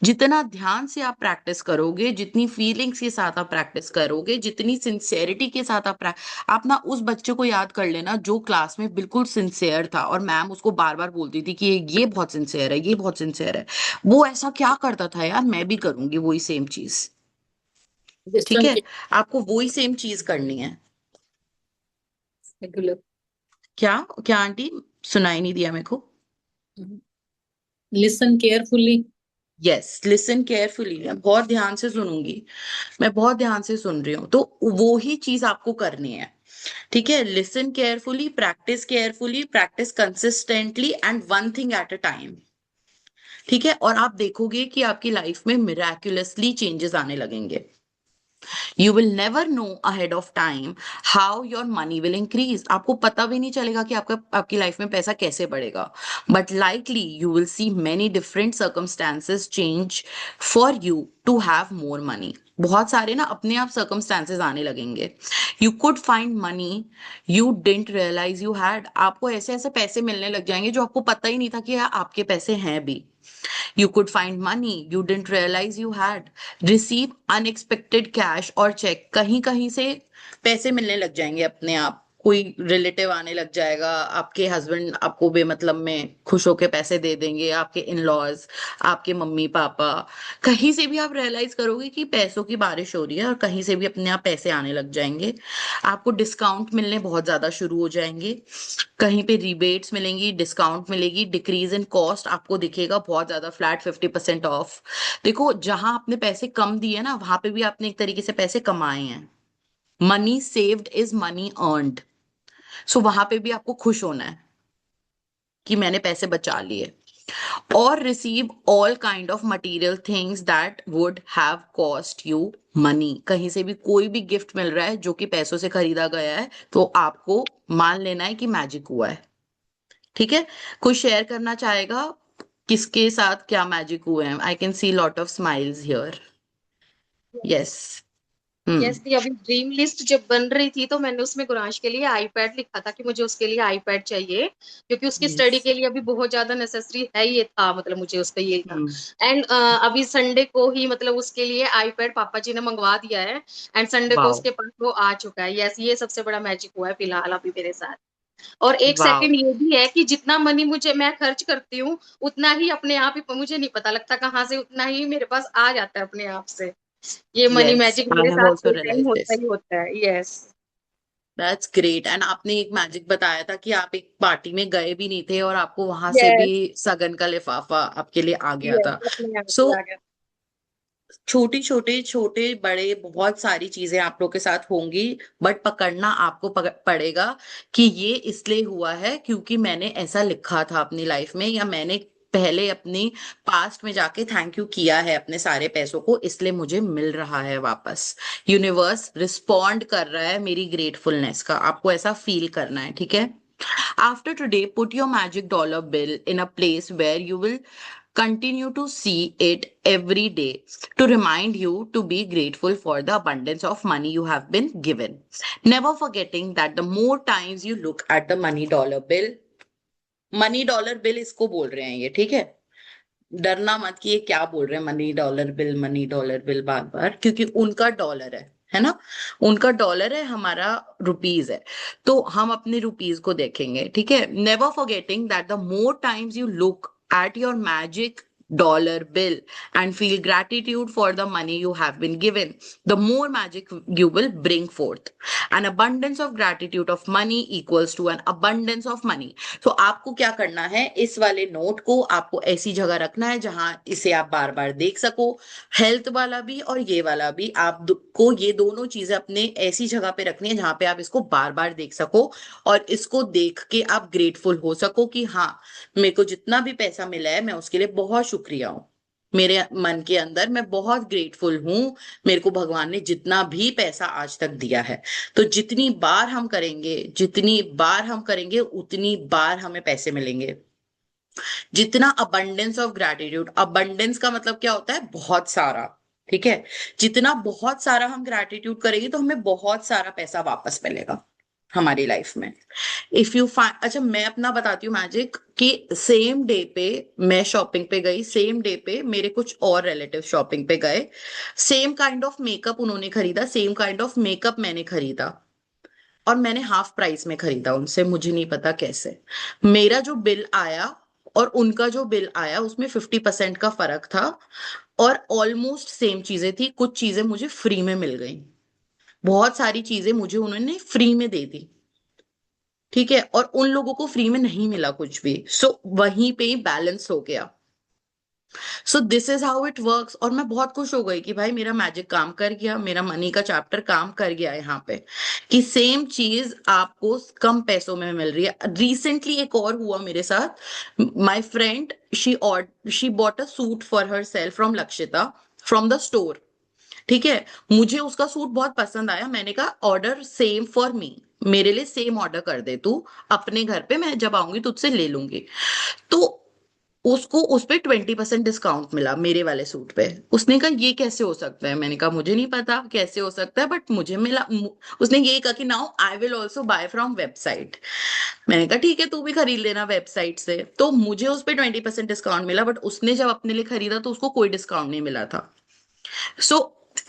जितना ध्यान से आप प्रैक्टिस करोगे, जितनी फीलिंग्स के साथ आप प्रैक्टिस करोगे, जितनी सिंसेरिटी के साथ आप ना उस बच्चे को याद कर लेना जो क्लास में बिल्कुल सिंसेयर था और मैम उसको बार बार बोलती थी कि ये बहुत सिंसेयर है, ये बहुत सिंसेयर है। वो ऐसा क्या करता था यार, मैं भी करूंगी वही सेम चीज। ठीक लिसन है, आपको वही सेम चीज करनी है। रेगुलर। क्या क्या आंटी, सुनाई नहीं दिया मेरे को? Listen carefully. Yes, listen carefully, मैं बहुत ध्यान से सुनूंगी, मैं बहुत ध्यान से सुन रही हूँ, तो वो ही चीज आपको करनी है। ठीक है, listen carefully, practice consistently and one thing at a time. ठीक है, और आप देखोगे कि आपकी लाइफ में मिराक्युलसली चेंजेस आने लगेंगे। You will never know ahead of time how your money will increase. आपको पता भी नहीं चलेगा कि आपकी लाइफ में पैसा कैसे बढ़ेगा, but likely you will see many different circumstances change for you to have more money. बहुत सारे ना अपने आप सर्कमस्टांसेस आने लगेंगे। You could find money you didn't realise you had. आपको ऐसे ऐसे पैसे मिलने लग जाएंगे जो आपको पता ही नहीं था कि आपके पैसे हैं भी। You could find money you didn't realize you had. Receive unexpected cash और चेक, कहीं कहीं से पैसे मिलने लग जाएंगे अपने आप। कोई रिलेटिव आने लग जाएगा, आपके हस्बैंड आपको बेमतलब में खुश होके पैसे दे देंगे, आपके इन लॉज, आपके मम्मी पापा, कहीं से भी आप रियलाइज करोगे कि पैसों की बारिश हो रही है और कहीं से भी अपने आप पैसे आने लग जाएंगे। आपको डिस्काउंट मिलने बहुत ज्यादा शुरू हो जाएंगे, कहीं पे रिबेट्स मिलेंगी, डिस्काउंट मिलेगी, डिक्रीज इन कॉस्ट आपको दिखेगा बहुत ज्यादा, फ्लैट 50% ऑफ। देखो, जहां आपने पैसे कम दिए ना, वहां पे भी आपने एक तरीके से पैसे कमाए हैं। Money saved is money earned. So वहां पे भी आपको खुश होना है कि मैंने पैसे बचा लिए। और receive all kind of material things that would have cost you money. कहीं से भी कोई भी गिफ्ट मिल रहा है जो कि पैसों से खरीदा गया है, तो आपको मान लेना है कि मैजिक हुआ है। ठीक है, कोई शेयर करना चाहेगा किसके साथ क्या मैजिक हुए हैं? I can see lot of smiles here. Yes. Yes दी, अभी ड्रीम लिस्ट जब बन रही थी तो मैंने उसमें गुरांश के लिए आईपैड लिखा था कि मुझे उसके लिए आईपैड चाहिए, क्योंकि उसकी स्टडी यस। के लिए अभी बहुत ज्यादा नेसेसरी है, ये था मतलब मुझे उसका ये था। एंड अभी संडे को ही मतलब उसके लिए आईपैड पापा जी ने मंगवा दिया है, एंड संडे को वाओ। उसके पास वो आ चुका है। यस, ये सबसे बड़ा मैजिक हुआ है फिलहाल अभी मेरे साथ। और एक वाओ। सेकंड ये भी है कि जितना मनी मुझे मैं खर्च करती हूँ उतना ही अपने आप ही, मुझे नहीं पता लगता कहाँ से, उतना ही मेरे पास आ जाता है अपने आप से। ये मनी यस, मैजिक आई मेरे हैव साथ ऑल्सो फुल टाइम रियलाइज होता दिस। ही होता है। Yes that's great. एंड आपने एक मैजिक बताया था कि आप एक पार्टी में गए भी नहीं थे और आपको वहां से भी यस सगन का लिफाफा आपके लिए आ गया यस, था। अपने आप सो ही आ गया। छोटी छोटे छोटे बड़े बहुत सारी चीजें आप लोग के साथ होंगी, बट पकड़ना आपको पड़ेगा कि ये इसलिए हुआ है क्योंकि मैंने ऐसा लिखा था अपनी लाइफ में, या मैंने पहले अपनी पास्ट में जाके थैंक यू किया है अपने सारे पैसों को, इसलिए मुझे मिल रहा है वापस। यूनिवर्स रिस्पॉन्ड कर रहा है मेरी ग्रेटफुलनेस का, आपको ऐसा फील करना है। ठीक है, after today put your magic dollar bill in a place where you will continue to see it every day to remind you to be grateful for the abundance of money you have been given. Never forgetting that the more times you look at the money dollar bill इसको बोल रहे हैं ये, ठीक है? डरना मत कि ये क्या बोल रहे हैं, मनी डॉलर बिल बार बार, क्योंकि उनका डॉलर है ना, उनका डॉलर है, हमारा रुपीज है, तो हम अपने रुपीज को देखेंगे। ठीक है, never forgetting that the more times you look at your magic dollar bill and feel gratitude for the money you have been given, the more magic you will bring forth. An abundance of gratitude of money equals to an abundance of money. तो आपको क्या करना है, इस वाले note को आपको ऐसी जगह रखना है जहां इसे आप बार बार देख सको। हेल्थ वाला भी और ये वाला भी, आपको ये दोनों चीजें अपने ऐसी जगह पे रखनी है जहां पे आप इसको बार बार देख सको और इसको देख के आप ग्रेटफुल हो सको कि हाँ, मेरे को जितना भी पैसा मिला है मैं उसके लिए बहुत शुक्रिया हूँ। मेरे मन के अंदर मैं बहुत ग्रेटफुल हूं, मेरे को भगवान ने जितना भी पैसा आज तक दिया है। तो जितनी बार हम करेंगे उतनी बार हमें पैसे मिलेंगे। जितना अबंडेंस ऑफ ग्रैटिट्यूड, अबंडेंस का मतलब क्या होता है? बहुत सारा, ठीक है, जितना बहुत सारा हम ग्रैटिट्यूड करेंगे तो हमें बहुत सारा पैसा वापस मिलेगा हमारी लाइफ में। इफ यू फाइंड, अच्छा मैं अपना बताती हूँ मैजिक, कि सेम डे पे मैं शॉपिंग पे गई, सेम डे पे मेरे कुछ और रिलेटिव शॉपिंग पे गए, सेम काइंड ऑफ मेकअप उन्होंने खरीदा, सेम काइंड ऑफ मेकअप मैंने खरीदा, और मैंने हाफ प्राइस में खरीदा उनसे, मुझे नहीं पता कैसे। मेरा जो बिल आया और उनका जो बिल आया उसमें 50% का फर्क था, और ऑलमोस्ट सेम चीजें थी, कुछ चीजें मुझे फ्री में मिल गई, बहुत सारी चीजें मुझे उन्होंने फ्री में दे दी, ठीक है, और उन लोगों को फ्री में नहीं मिला कुछ भी। सो वहीं पे ही बैलेंस हो गया। So this is how it works. और मैं बहुत खुश हो गई कि भाई मेरा मैजिक काम कर गया, मेरा मनी का चैप्टर काम कर गया यहाँ पे, कि सेम चीज आपको कम पैसों में मिल रही है। रिसेंटली एक और हुआ मेरे साथ, my friend she bought a suit for her self from Lakshita, from the store, ठीक है, मुझे उसका सूट बहुत पसंद आया, मैंने कहा ऑर्डर सेम फॉर मी, मेरे लिए सेम ऑर्डर कर दे तू अपने घर पे, मैं जब आऊंगी तुझसे ले लूंगी। तो उसको उस पे 20% डिस्काउंट मिला मेरे वाले सूट पे। उसने कहा ये कैसे हो सकता है, मैंने कहा मुझे नहीं पता कैसे हो सकता है, बट मुझे मिला। उसने ये कहा कि now I will also buy from website. मैंने कहा ठीक है, तू भी खरीद लेना वेबसाइट से। तो मुझे उस पे 20% डिस्काउंट मिला, बट उसने जब अपने लिए खरीदा तो उसको कोई डिस्काउंट नहीं मिला था। सो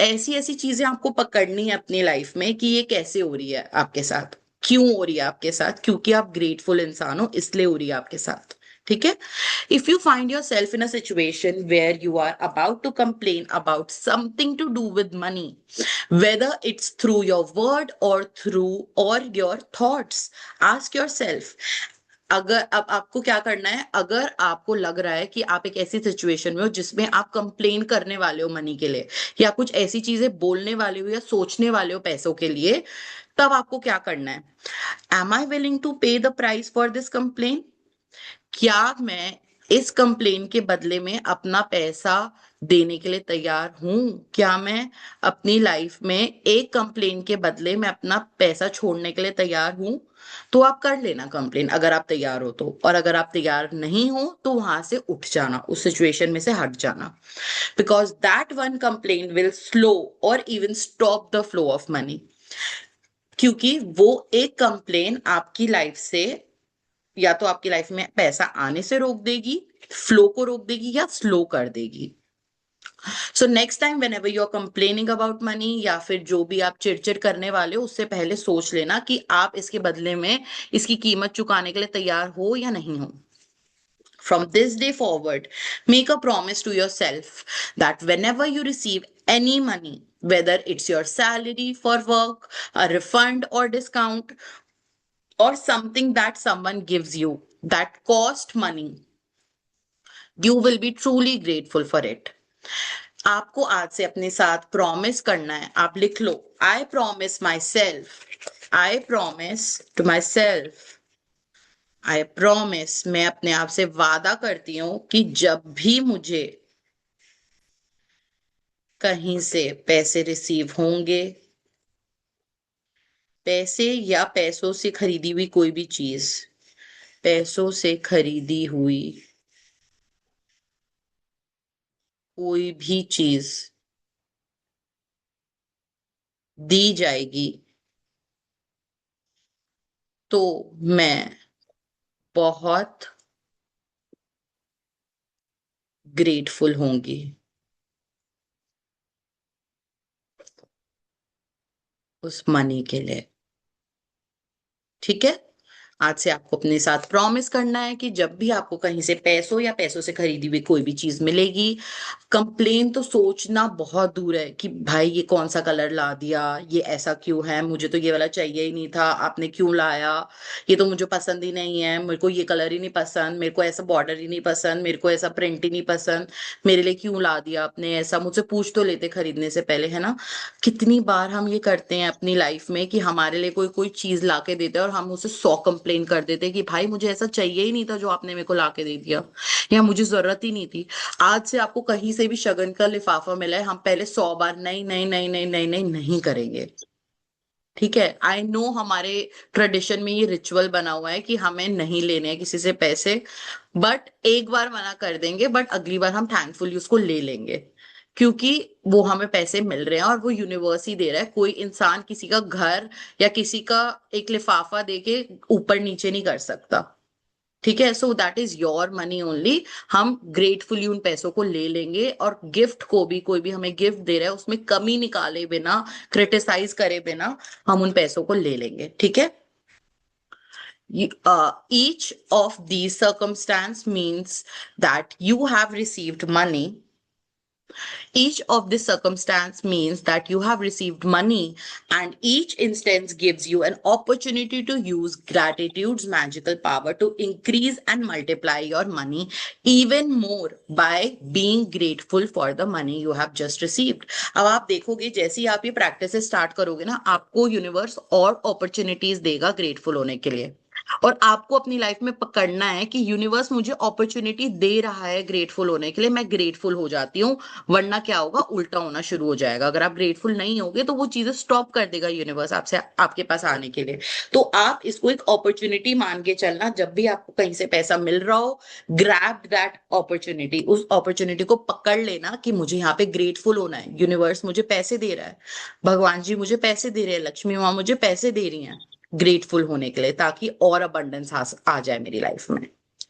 ऐसी ऐसी चीजें आपको पकड़नी है अपनी लाइफ में, कि ये कैसे हो रही है आपके साथ, क्यों हो रही है आपके साथ, क्योंकि आप ग्रेटफुल इंसान हो इसलिए हो रही है आपके साथ, ठीक है। If you find yourself in a situation where you are about to complain about something to do with money, whether it's through your word or your thoughts, ask yourself, अगर अब आपको क्या करना है, अगर आपको लग रहा है कि आप एक ऐसी सिचुएशन में हो जिसमें आप कंप्लेन करने वाले हो मनी के लिए, या कुछ ऐसी चीजें बोलने वाले हो या सोचने वाले हो पैसों के लिए, तब आपको क्या करना है? एम आई विलिंग टू पे the price for this complain? क्या मैं इस कंप्लेन के बदले में अपना पैसा देने के लिए तैयार हूं? क्या मैं अपनी लाइफ में एक कंप्लेन के बदले में अपना पैसा छोड़ने के लिए तैयार हूं? तो आप कर लेना कंप्लेन, अगर आप तैयार हो तो। और अगर आप तैयार नहीं हो तो वहां से उठ जाना, उस सिचुएशन में से हट जाना, because that one complain will slow और even stop the flow of money. क्योंकि वो एक कंप्लेन आपकी लाइफ से, या तो आपकी लाइफ में पैसा आने से रोक देगी, फ्लो को रोक देगी, या स्लो कर देगी। So next time whenever you are complaining about money, या फिर जो भी आप चिड़चिड़ करने वाले हो, उससे पहले सोच लेना कि आप इसके बदले में इसकी कीमत चुकाने के लिए तैयार हो या नहीं हो। From this day forward, make a promise to yourself that whenever you receive any money, whether it's your salary for work, a refund or discount, or something that someone gives you that cost money, you will be truly grateful for it. आपको आज से अपने साथ promise करना है, आप लिख लो, I promise myself, I promise to myself, I promise, मैं अपने आप से वादा करती हूं कि जब भी मुझे कहीं से पैसे रिसीव होंगे, पैसे या पैसों से खरीदी हुई कोई भी चीज, पैसों से खरीदी हुई कोई भी चीज दी जाएगी तो मैं बहुत ग्रेटफुल होंगी उस मनी के लिए, ठीक है। आज से आपको अपने साथ प्रॉमिस करना है कि जब भी आपको कहीं से पैसों या पैसों से खरीदी हुई कोई भी चीज मिलेगी, कंप्लेन तो सोचना बहुत दूर है कि भाई ये कौन सा कलर ला दिया, ये ऐसा क्यों है, मुझे तो ये वाला चाहिए ही नहीं था, आपने क्यों लाया, ये तो मुझे पसंद ही नहीं है, मेरे को ये कलर ही नहीं पसंद, मेरे को ऐसा बॉर्डर ही नहीं पसंद, मेरे को ऐसा प्रिंट ही नहीं पसंद, मेरे लिए क्यों ला दिया आपने ऐसा, मुझसे पूछ तो लेते खरीदने से पहले, है ना। कितनी बार हम ये करते हैं अपनी लाइफ में कि हमारे लिए कोई कोई चीज ला के देते हैं और हम उसे 100 कंप्लेन कर देते कि भाई मुझे ऐसा चाहिए ही नहीं था जो आपने मेरे को ला के दे दिया, या मुझे जरूरत ही नहीं थी। आज से आपको कहीं से भी शगन का लिफाफा मिला है, हम पहले 100 बार नहीं नहीं नहीं नहीं नहीं नहीं नहीं करेंगे, ठीक है। आई नो हमारे ट्रेडिशन में ये रिचुअल बना हुआ है कि हमें नहीं लेने हैं किसी से पैसे, बट एक बार मना कर देंगे, बट अगली बार हम थैंकफुली उसको ले लेंगे, क्योंकि वो हमें पैसे मिल रहे हैं और वो यूनिवर्स ही दे रहा है। कोई इंसान किसी का घर या किसी का एक लिफाफा दे के ऊपर नीचे नहीं कर सकता, ठीक है। So that is your money only. हम ग्रेटफुली उन पैसों को ले लेंगे, और गिफ्ट को भी, कोई भी हमें गिफ्ट दे रहा है उसमें कमी निकाले बिना, क्रिटिसाइज करे बिना हम उन पैसों को ले लेंगे, ठीक है। Each of these circumstance means that you have received money. Each of this circumstance means that you have received money, and each instance gives you an opportunity to use gratitude's magical power to increase and multiply your money even more by being grateful for the money you have just received. अब आप देखोगे जैसे ही आप ये practice start करोगे ना, आपको universe और अपॉर्चुनिटीज देगा ग्रेटफुल होने के लिए। और आपको अपनी लाइफ में पकड़ना है कि यूनिवर्स मुझे अपॉर्चुनिटी दे रहा है ग्रेटफुल होने के लिए, मैं ग्रेटफुल हो जाती हूँ, वरना क्या होगा, उल्टा होना शुरू हो जाएगा। अगर आप ग्रेटफुल नहीं होगे तो वो चीजें स्टॉप कर देगा यूनिवर्स आपसे, आपके पास आने के लिए। तो आप इसको एक अपॉर्चुनिटी मान के चलना, जब भी आपको कहीं से पैसा मिल रहा हो, ग्रैब दैट अपॉर्चुनिटी, उस अपॉर्चुनिटी को पकड़ लेना कि मुझे यहाँ पे ग्रेटफुल होना है। यूनिवर्स मुझे पैसे दे रहा है, भगवान जी मुझे पैसे दे रहे हैं, लक्ष्मी माँ मुझे पैसे दे रही हैं ग्रेटफुल होने के लिए, ताकि और अबंडेंस आ जाए मेरी लाइफ में,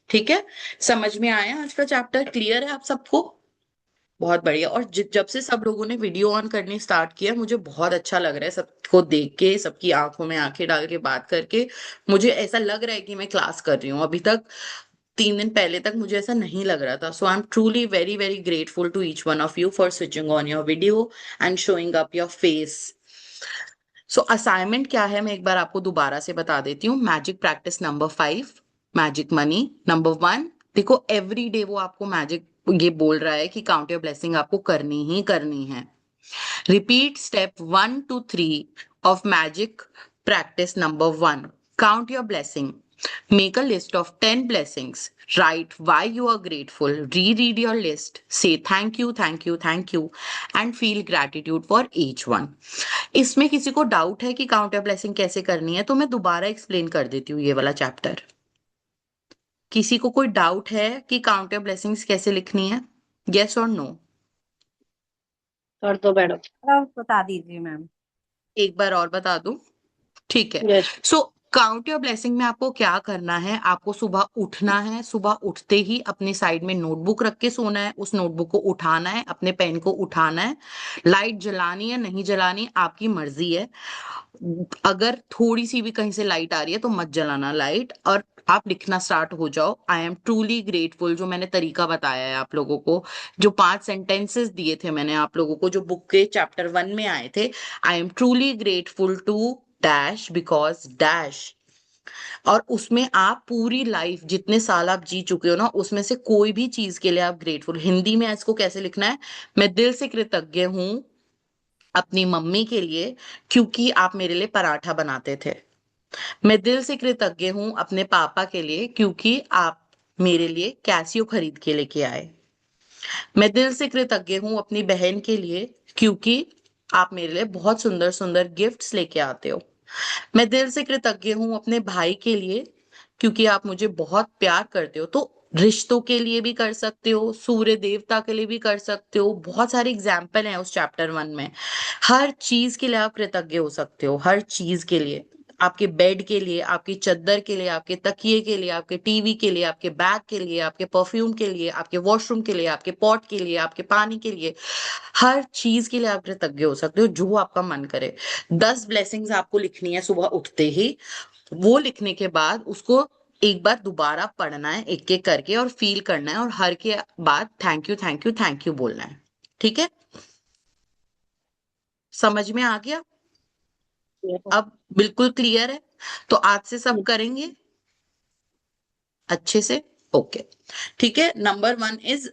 ठीक है। समझ में आया आज का चैप्टर? क्लियर है आप सबको? बहुत बढ़िया। और जब से सब लोगों ने वीडियो ऑन करनी स्टार्ट किया, मुझे बहुत अच्छा लग रहा है सबको देख के, सबकी आंखों में आंखें डाल के बात करके। मुझे ऐसा लग रहा है कि मैं क्लास कर रही हूँ। अभी तक 3 दिन पहले तक मुझे ऐसा नहीं लग रहा था। So I am truly very very grateful to each one of you for switching on your video and showing up your face. So assignment क्या है, मैं एक बार आपको दोबारा से बता देती हूँ। Magic practice number 5, magic money number 1। देखो एवरी डे वो आपको मैजिक ये बोल रहा है कि काउंट योर ब्लेसिंग आपको करनी ही करनी है। Repeat step 1 to 3 of magic practice number 1। Count your blessing. Make a list of 10 blessings. Write why you are grateful. Reread your list. Say thank you, thank you, thank you, and feel gratitude for each one. इसमें किसी को doubt है कि count your blessing कैसे करनी है, तो मैं दोबारा एक्सप्लेन कर देती हूँ ये वाला चैप्टर। किसी को कोई डाउट है कि काउंट योर ब्लेसिंग्स कैसे लिखनी है? यस और नो? कर दो मैडम। आप बता दीजिए मैम। एक बार और बता दूं? ठीक है। Yes. So count your blessing में आपको क्या करना है, आपको सुबह उठना है, सुबह उठते ही अपने साइड में नोटबुक रख के सोना है, उस नोटबुक को उठाना है, अपने पेन को उठाना है। लाइट जलानी है नहीं जलानी आपकी मर्जी है। अगर थोड़ी सी भी कहीं से लाइट आ रही है तो मत जलाना लाइट, और आप लिखना स्टार्ट हो जाओ। आई एम ट्रूली ग्रेटफुल, जो मैंने तरीका बताया है आप लोगों को, जो 5 सेंटेंसेस दिए थे मैंने आप लोगों को, जो बुक के चैप्टर 1 में आए थे। I am truly grateful to dash because dash. और उसमें आप पूरी लाइफ जितने साल आप जी चुके हो ना, उसमें से कोई भी चीज के लिए आप ग्रेटफुल। हिंदी में इसको कैसे लिखना है? मैं दिल से कृतज्ञ हूं अपनी मम्मी के लिए क्योंकि आप मेरे लिए पराठा बनाते थे। मैं दिल से कृतज्ञ हूं अपने पापा के लिए क्योंकि आप मेरे लिए कैसियो खरीद के लेके आए। मैं दिल से कृतज्ञ हूं अपनी बहन के लिए क्योंकि आप मेरे लिए बहुत सुंदर सुंदर गिफ्ट्स लेके आते हो। मैं दिल से कृतज्ञ हूं अपने भाई के लिए क्योंकि आप मुझे बहुत प्यार करते हो। तो रिश्तों के लिए भी कर सकते हो, सूर्य देवता के लिए भी कर सकते हो, बहुत सारे एग्जाम्पल हैं उस चैप्टर 1 में। हर चीज के लिए आप कृतज्ञ हो सकते हो, हर चीज के लिए। आपके बेड के लिए, आपकी चद्दर के लिए, आपके तकिए के लिए, आपके टीवी के लिए, आपके बैग के लिए, आपके परफ्यूम के लिए, आपके वॉशरूम के लिए, आपके पॉट के लिए, आपके पानी के लिए, हर चीज के लिए आप कृतज्ञ हो सकते हो जो आपका मन करे। 10 ब्लेसिंग्स आपको लिखनी है सुबह उठते ही। वो लिखने के बाद उसको एक बार दोबारा पढ़ना है एक एक करके, और फील करना है, और हर के बाद thank you thank you thank you बोलना है, ठीक है। समझ में आ गया? अब बिल्कुल क्लियर है? तो आज से सब करेंगे अच्छे से? ओके, ठीक है। Number 1 is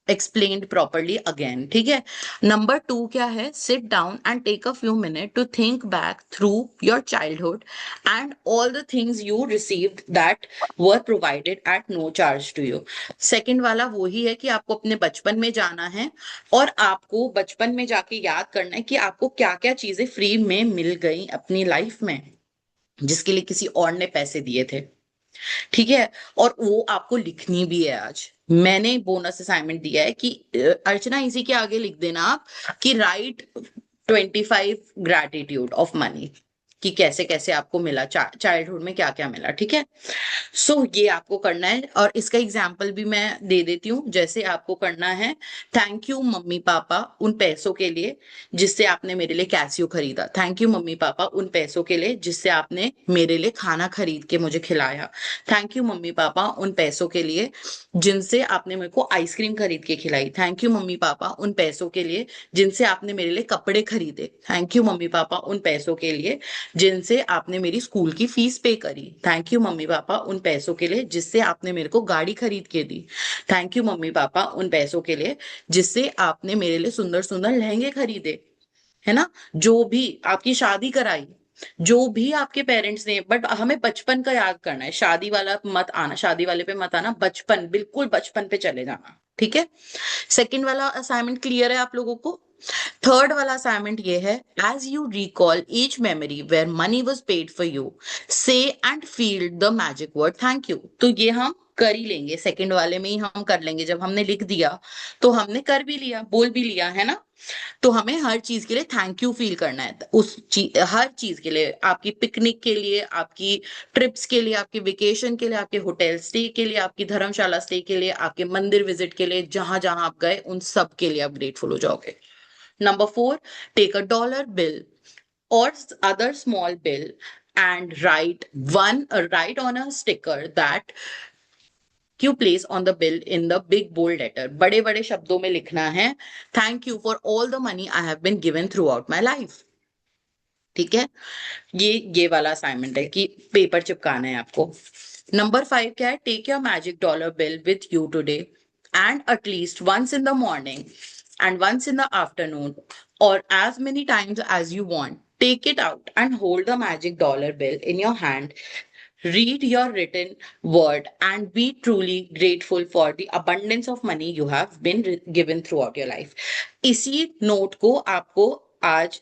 explained properly again, ठीक है। नंबर 2 क्या है? sit down and take a few minutes to think back through your childhood and all the things you received that were provided at no charge to you. Second वाला वो ही है कि आपको अपने बचपन में जाना है और आपको बचपन में जाके याद करना है कि आपको क्या क्या चीजें फ्री में मिल गई अपनी लाइफ में, जिसके लिए किसी और ने पैसे दिए थे। ठीक है, और वो आपको लिखनी भी है। आज मैंने बोनस असाइनमेंट दिया है कि अर्चना इसी के आगे लिख देना आप कि राइट 25 ग्रैटिट्यूड ऑफ मनी, कि कैसे कैसे आपको मिला, चाइल्डहुड में क्या क्या मिला। ठीक है, सो ये आपको करना है, और इसका एग्जाम्पल भी मैं दे देती हूँ। जैसे आपको करना है, थैंक यू मम्मी पापा उन पैसों के लिए जिससे आपने मेरे लिए कैसियो खरीदा। थैंक यू मम्मी पापा उन पैसों के लिए जिससे आपने मेरे लिए खाना खरीद के मुझे खिलाया। थैंक यू मम्मी पापा उन पैसों के लिए जिनसे आपने मेरे को आइसक्रीम खरीद के खिलाई। थैंक यू मम्मी पापा उन पैसों के लिए जिनसे आपने मेरे लिए कपड़े खरीदे। थैंक यू मम्मी पापा उन पैसों के लिए जिनसे आपने मेरी स्कूल की फीस पे करी। थैंक यू मम्मी पापा उन पैसों के लिए जिससे आपने मेरे को गाड़ी खरीद के दी। थैंक यू मम्मी पापा उन पैसों के लिए जिससे आपने मेरे लिए सुंदर सुंदर लहंगे खरीदे, है ना, जो भी आपकी शादी कराई, जो भी आपके पेरेंट्स ने। बट हमें बचपन का याद करना है, शादी वाला मत आना, शादी वाले पे मत आना, बचपन, बिल्कुल बचपन पे चले जाना। ठीक है, सेकंड वाला असाइनमेंट क्लियर है आप लोगों को? थर्ड वाला असाइनमेंट ये है, as you recall each memory where money was paid for you, say and feel the magic word thank you. तो ये हम कर ही लेंगे, सेकंड वाले में ही हम कर लेंगे। जब हमने लिख दिया तो हमने कर भी लिया, बोल भी लिया, है ना। तो हमें हर चीज के लिए थैंक यू फील करना है, हर चीज के लिए, आपकी पिकनिक के लिए, आपकी ट्रिप्स के लिए, आपके वेकेशन के लिए, आपके होटल स्टे के लिए, आपकी धर्मशाला स्टे के लिए, आपके मंदिर विजिट के लिए, जहां जहां आप गए उन सब के लिए आप ग्रेटफुल हो जाओगे। Number 4, take a dollar bill or other small bill and write on a sticker that you place on the bill in the big bold letter. बड़े बड़े शब्दों में लिखना है, thank you for all the money I have been given throughout my life. ठीक है, ये वाला असाइनमेंट है कि पेपर चिपकाना है आपको। नंबर 5 क्या है, take your magic dollar bill with you today and at least once in the morning and once in the afternoon, or as many times as you want. Take it out and hold the magic dollar bill in your hand. Read your written word and be truly grateful for the abundance of money you have been given throughout your life. इसी note को आपको आज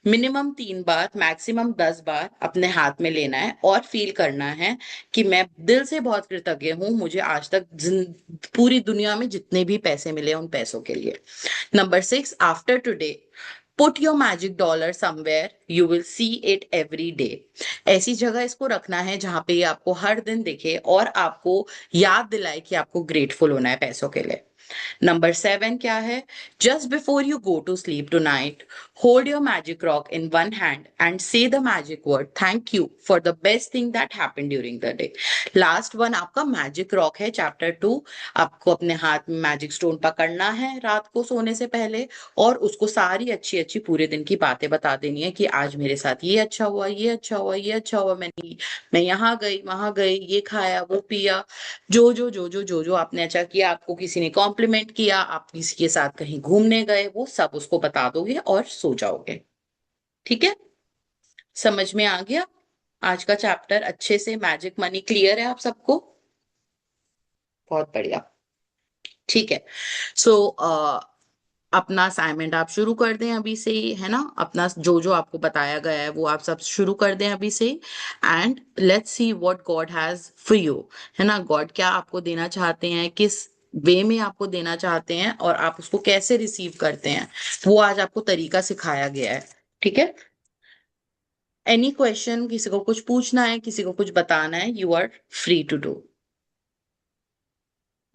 minimum 3 बार, maximum 10 बार अपने हाथ में लेना है और फील करना है कि मैं दिल से बहुत कृतज्ञ हूं, मुझे आज तक पूरी दुनिया में जितने भी पैसे मिले उन पैसों के लिए। Number 6, after today, put your magic dollar somewhere you will see it every day. ऐसी जगह इसको रखना है जहां पे ये आपको हर दिन दिखे और आपको याद दिलाए कि आपको ग्रेटफुल होना है पैसों के लिए। Number 7 क्या है, just before you go to sleep tonight, hold your magic rock in one hand and say the magic word thank you for the best thing that happened during the day. Last one आपका magic rock है, chapter 2। आपको अपने हाथ में magic stone पकड़ना है रात को सोने से पहले और उसको सारी अच्छी अच्छी पूरे दिन की बातें बता देनी है कि आज मेरे साथ ये अच्छा हुआ, ये अच्छा हुआ, ये अच्छा हुआ, मैं यहाँ गई, वहां गई, ये खाया, वो पिया, जो आपने अच्छा किया, आपको किसी ने कॉम्प्लीमेंट किया, आप किसी के साथ कहीं घूमने गए, वो सब उसको बता दोगे और सो जाओगे। ठीक है, समझ में आ गया आज का चैप्टर अच्छे से? मैजिक मनी क्लियर है आप सबको? बहुत बढ़िया, ठीक है। सो अपना असाइनमेंट आप शुरू कर दें अभी से ही, है ना। अपना जो जो आपको बताया गया है वो आप सब शुरू कर दें अभी से, and let's see what God has for you, है ना। गॉड क्या आपको देना चाहते हैं, किस वे में आपको देना चाहते हैं और आप उसको कैसे रिसीव करते हैं, वो आज आपको तरीका सिखाया गया है। ठीक है, एनी क्वेश्चन, किसी को कुछ पूछना है, किसी को कुछ बताना है, you are free to do.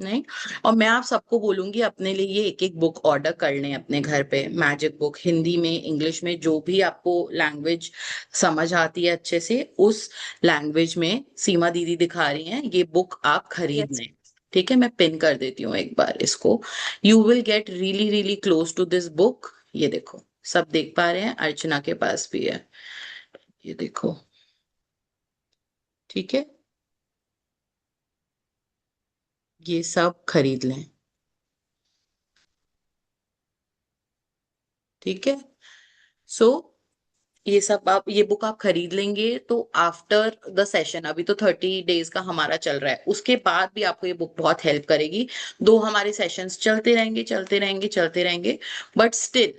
नहीं, और मैं आप सबको बोलूंगी अपने लिए ये एक एक बुक ऑर्डर कर लें अपने घर पे, मैजिक बुक, हिंदी में, इंग्लिश में, जो भी आपको लैंग्वेज समझ आती है अच्छे से, उस लैंग्वेज में सीमा दीदी दिखा रही हैं, ये बुक आप खरीद लें। ठीक है, मैं पिन कर देती हूँ एक बार इसको। You will get really really close to this book. ये देखो, सब देख पा रहे हैं, अर्चना के पास भी है, ये देखो। ठीक है, ये सब खरीद लें। ठीक है, सो ये सब आप, ये बुक आप खरीद लेंगे तो आफ्टर द सेशन, अभी तो 30 डेज का हमारा चल रहा है, उसके बाद भी आपको ये बुक बहुत हेल्प करेगी। 2 हमारे सेशंस चलते रहेंगे, चलते रहेंगे, चलते रहेंगे, but still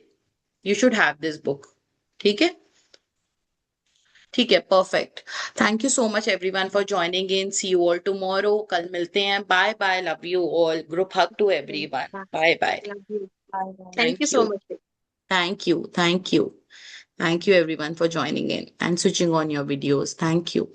you should have this book. ठीक है, ठीक है, perfect. Thank you so much everyone for joining in. See you all tomorrow. कल मिलते हैं. Bye bye. Love you all. Group hug to everyone. Bye bye. Thank you Thank so you. Much. Thank you. Thank you. Thank you everyone for joining in and switching on your videos. Thank you.